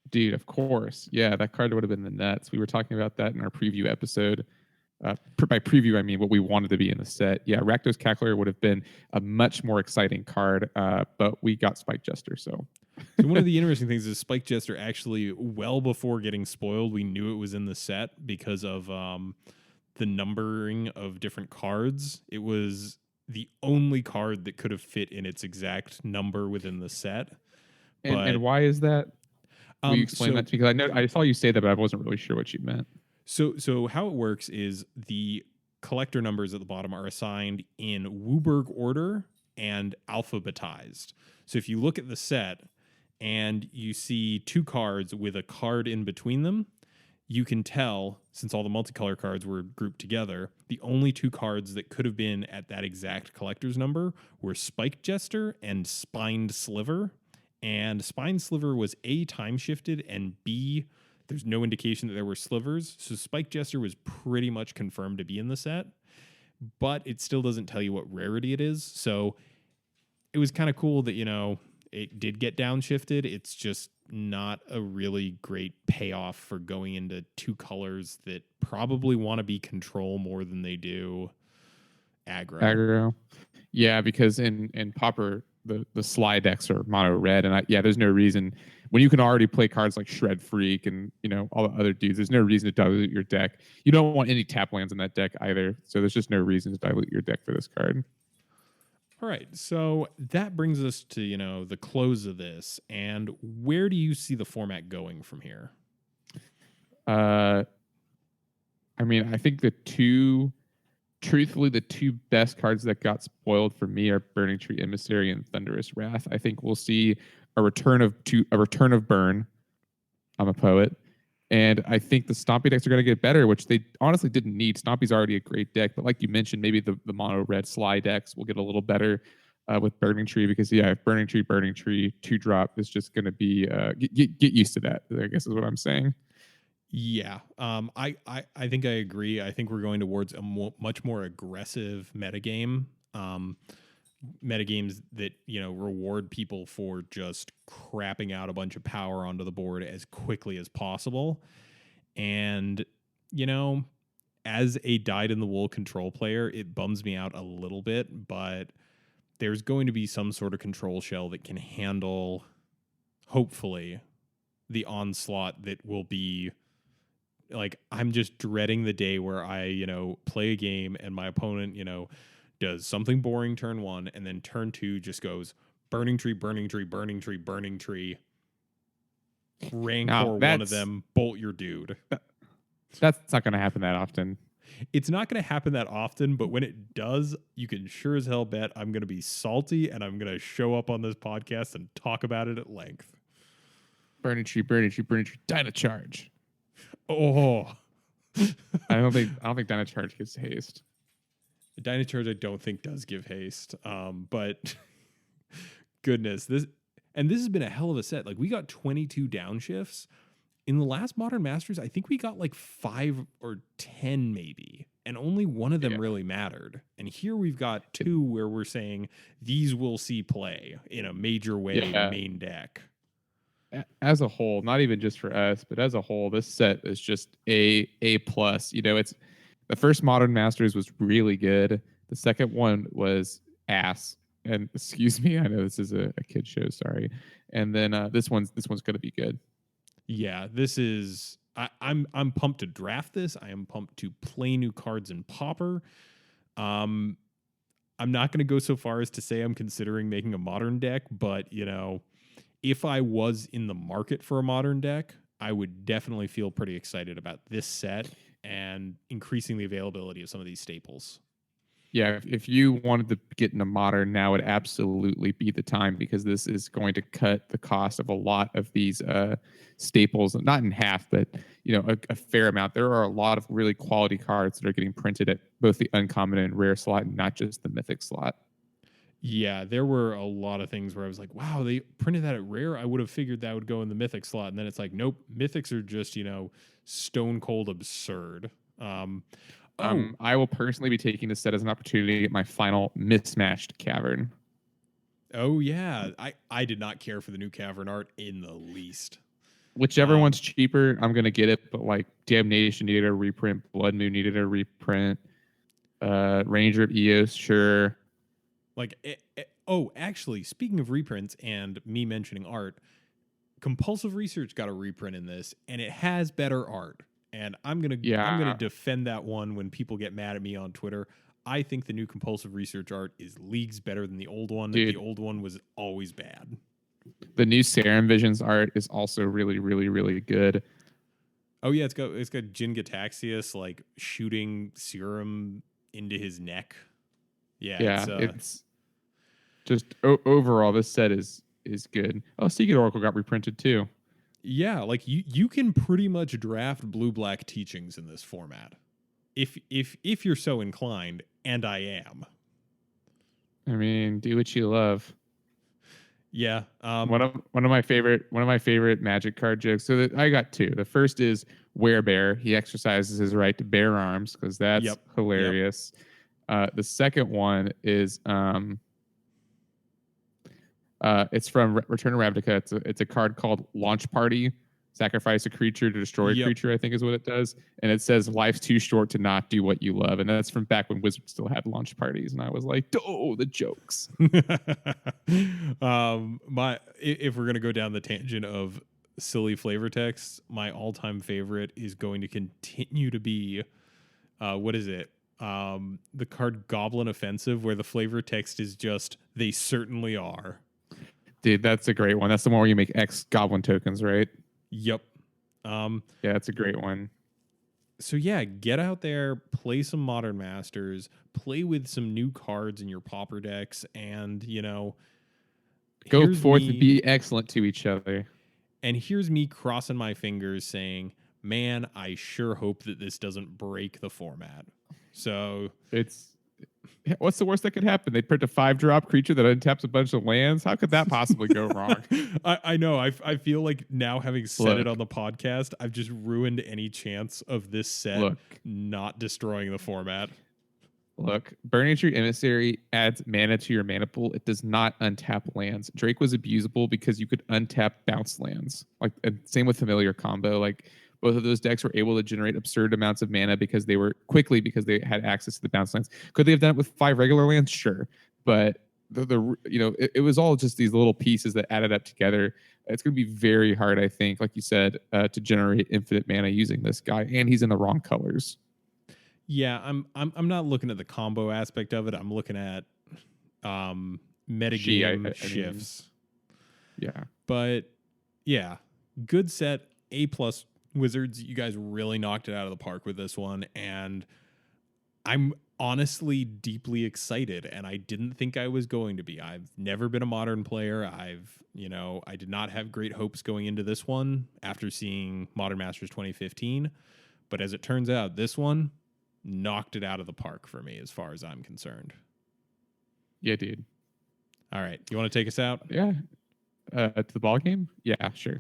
Dude, of course. Yeah, that card would have been the nuts. We were talking about that in our preview episode. By preview, I mean what we wanted to be in the set. Yeah, Rakdos Cackler would have been a much more exciting card, but we got Spike Jester, so one of the interesting things is Spike Jester actually, well before getting spoiled, we knew it was in the set because of the numbering of different cards. It was the only card that could have fit in its exact number within the set. And why is that? Will you explain that to me? Because I saw you say that, but I wasn't really sure what you meant. So how it works is the collector numbers at the bottom are assigned in Wooburg order and alphabetized. So if you look at the set and you see 2 cards with a card in between them, you can tell, since all the multicolor cards were grouped together, the only 2 cards that could have been at that exact collector's number were Spiked Jester and Spined Sliver. And Spined Sliver was A, time shifted, and B, there's no indication that there were slivers. So Spiked Jester was pretty much confirmed to be in the set, but it still doesn't tell you what rarity it is. So it was kind of cool that, it did get downshifted. It's just not a really great payoff for going into 2 colors that probably want to be control more than they do aggro. Yeah, because in Pauper, the slide decks are mono red, and there's no reason when you can already play cards like Shred Freak and all the other dudes. There's no reason to dilute your deck. You don't want any tap lands in that deck either, so there's just no reason to dilute your deck for this card. All right, so that brings us to the close of this, and where do you see the format going from here? I think the two best cards that got spoiled for me are Burning Tree Emissary and Thunderous Wrath. I think we'll see a return of Burn. I'm a poet. And I think the Stompy decks are going to get better, which they honestly didn't need. Stompy's already a great deck, but like you mentioned, maybe the mono red Sly decks will get a little better with Burning Tree, because if Burning Tree 2-drop is just going to be get used to that, I guess is what I'm saying. Yeah, I think I agree. I think we're going towards a much more aggressive metagame. Metagames that reward people for just crapping out a bunch of power onto the board as quickly as possible. And as a dyed-in-the-wool control player, it bums me out a little bit, but there's going to be some sort of control shell that can handle, hopefully, the onslaught that will be like, I'm just dreading the day where I play a game and my opponent does something boring turn 1, and then turn 2 just goes Burning Tree, Burning Tree, Burning Tree, Burning Tree. Rancor one of them, bolt your dude. That's not going to happen that often. It's not going to happen that often, but when it does, you can sure as hell bet I'm going to be salty, and I'm going to show up on this podcast and talk about it at length. Burning Tree, Burning Tree, Burning Tree, Dynacharge. Oh. I don't think Dynacharge gets haste. Dynacharge I don't think does give haste. But goodness, this has been a hell of a set. Like, we got 22 downshifts. In the last Modern Masters, I think we got like 5 or 10 maybe, and only one of them really mattered. And here we've got 2 where we're saying these will see play in a major way main deck. As a whole, not even just for us, but as a whole, this set is just A+. It's the first Modern Masters was really good. The second one was ass. And excuse me, I know this is a kid show, sorry. And then this one's going to be good. Yeah, this is. I'm pumped to draft this. I am pumped to play new cards in Pauper. I'm not going to go so far as to say I'm considering making a modern deck, but if I was in the market for a modern deck, I would definitely feel pretty excited about this set and increasing the availability of some of these staples. Yeah, if you wanted to get into modern, now would absolutely be the time, because this is going to cut the cost of a lot of these staples, not in half, but a fair amount. There are a lot of really quality cards that are getting printed at both the uncommon and rare slot, and not just the mythic slot. Yeah, there were a lot of things where I was like, wow, they printed that at rare. I would have figured that would go in the mythic slot. And then it's like, nope, mythics are just, stone cold absurd. I will personally be taking this set as an opportunity to get my final mismatched cavern. Oh, yeah. I did not care for the new cavern art in the least. Whichever one's cheaper, I'm going to get it. But like Damnation needed a reprint. Blood Moon needed a reprint. Ranger of Eos, sure. Actually, speaking of reprints and me mentioning art, Compulsive Research got a reprint in this, and it has better art. And I'm gonna defend that one when people get mad at me on Twitter. I think the new Compulsive Research art is leagues better than the old one. Dude, the old one was always bad. The new Serum Visions art is also really, really, really good. Oh yeah, it's got Jin Gataxius like shooting serum into his neck. Yeah, it's just overall this set is good. Oh, Secret Oracle got reprinted too. Yeah, like you can pretty much draft blue-black teachings in this format, if you're so inclined, and I am. I mean, do what you love. Yeah. One of my favorite Magic card jokes. So I got two. The first is Werebear. He exercises his right to bear arms because that's hilarious. Yep. The second one is it's from Return of Ravinica. It's a card called Launch Party. Sacrifice a creature to destroy a creature, I think is what it does. And it says life's too short to not do what you love. And that's from back when Wizards still had launch parties. And I was like, oh, the jokes. If we're gonna go down the tangent of silly flavor texts, my all-time favorite is going to continue to be what is it? The card Goblin Offensive, where the flavor text is just "they certainly are." Dude, that's a great one. That's the one where you make X goblin tokens, right? Yep. Yeah, that's a great one. So yeah, get out there, play some Modern Masters, play with some new cards in your pauper decks, and go forth and be excellent to each other. And here's me crossing my fingers saying, man, I sure hope that this doesn't break the format. So what's the worst that could happen? They print a 5-drop creature that untaps a bunch of lands. How could that possibly go wrong? I know. I feel like now, having said it on the podcast, I've just ruined any chance of this set not destroying the format. Look, Burning Tree Emissary adds mana to your mana pool. It does not untap lands. Drake was abusable because you could untap bounce lands. Like, same with Familiar Combo. Like, both of those decks were able to generate absurd amounts of mana because they had access to the bounce lands. Could they have done it with 5 regular lands? Sure, but it was all just these little pieces that added up together. It's going to be very hard, I think, like you said, to generate infinite mana using this guy, and he's in the wrong colors. Yeah, I'm not looking at the combo aspect of it. I'm looking at metagame shifts. Yeah, but yeah, good set, A+ Wizards. You guys really knocked it out of the park with this one, and I'm honestly deeply excited, and I didn't think I was going to be. I've never been a Modern player. I did not have great hopes going into this one after seeing Modern Masters 2015, but as it turns out, this one knocked it out of the park for me as far as I'm concerned. Yeah, dude. All right, you want to take us out? Yeah. To the ball game? Yeah, sure.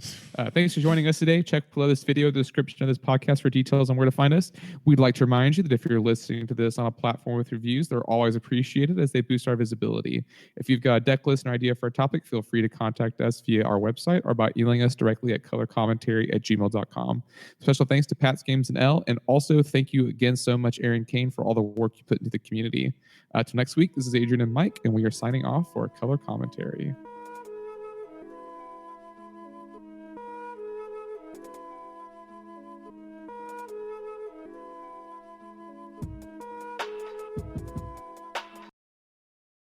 Thanks for joining us today. Check below this video, the description of this podcast for details on where to find us. We'd like to remind you that if you're listening to this on a platform with reviews, they're always appreciated as they boost our visibility. If you've got a deck list or idea for a topic, feel free to contact us via our website or by emailing us directly at colorcommentary@gmail.com. Special thanks to Pat's Games and L, and also thank you again so much, Aaron Kane, for all the work you put into the community. Till next week, this is Adrian and Mike, and we are signing off for Color Commentary.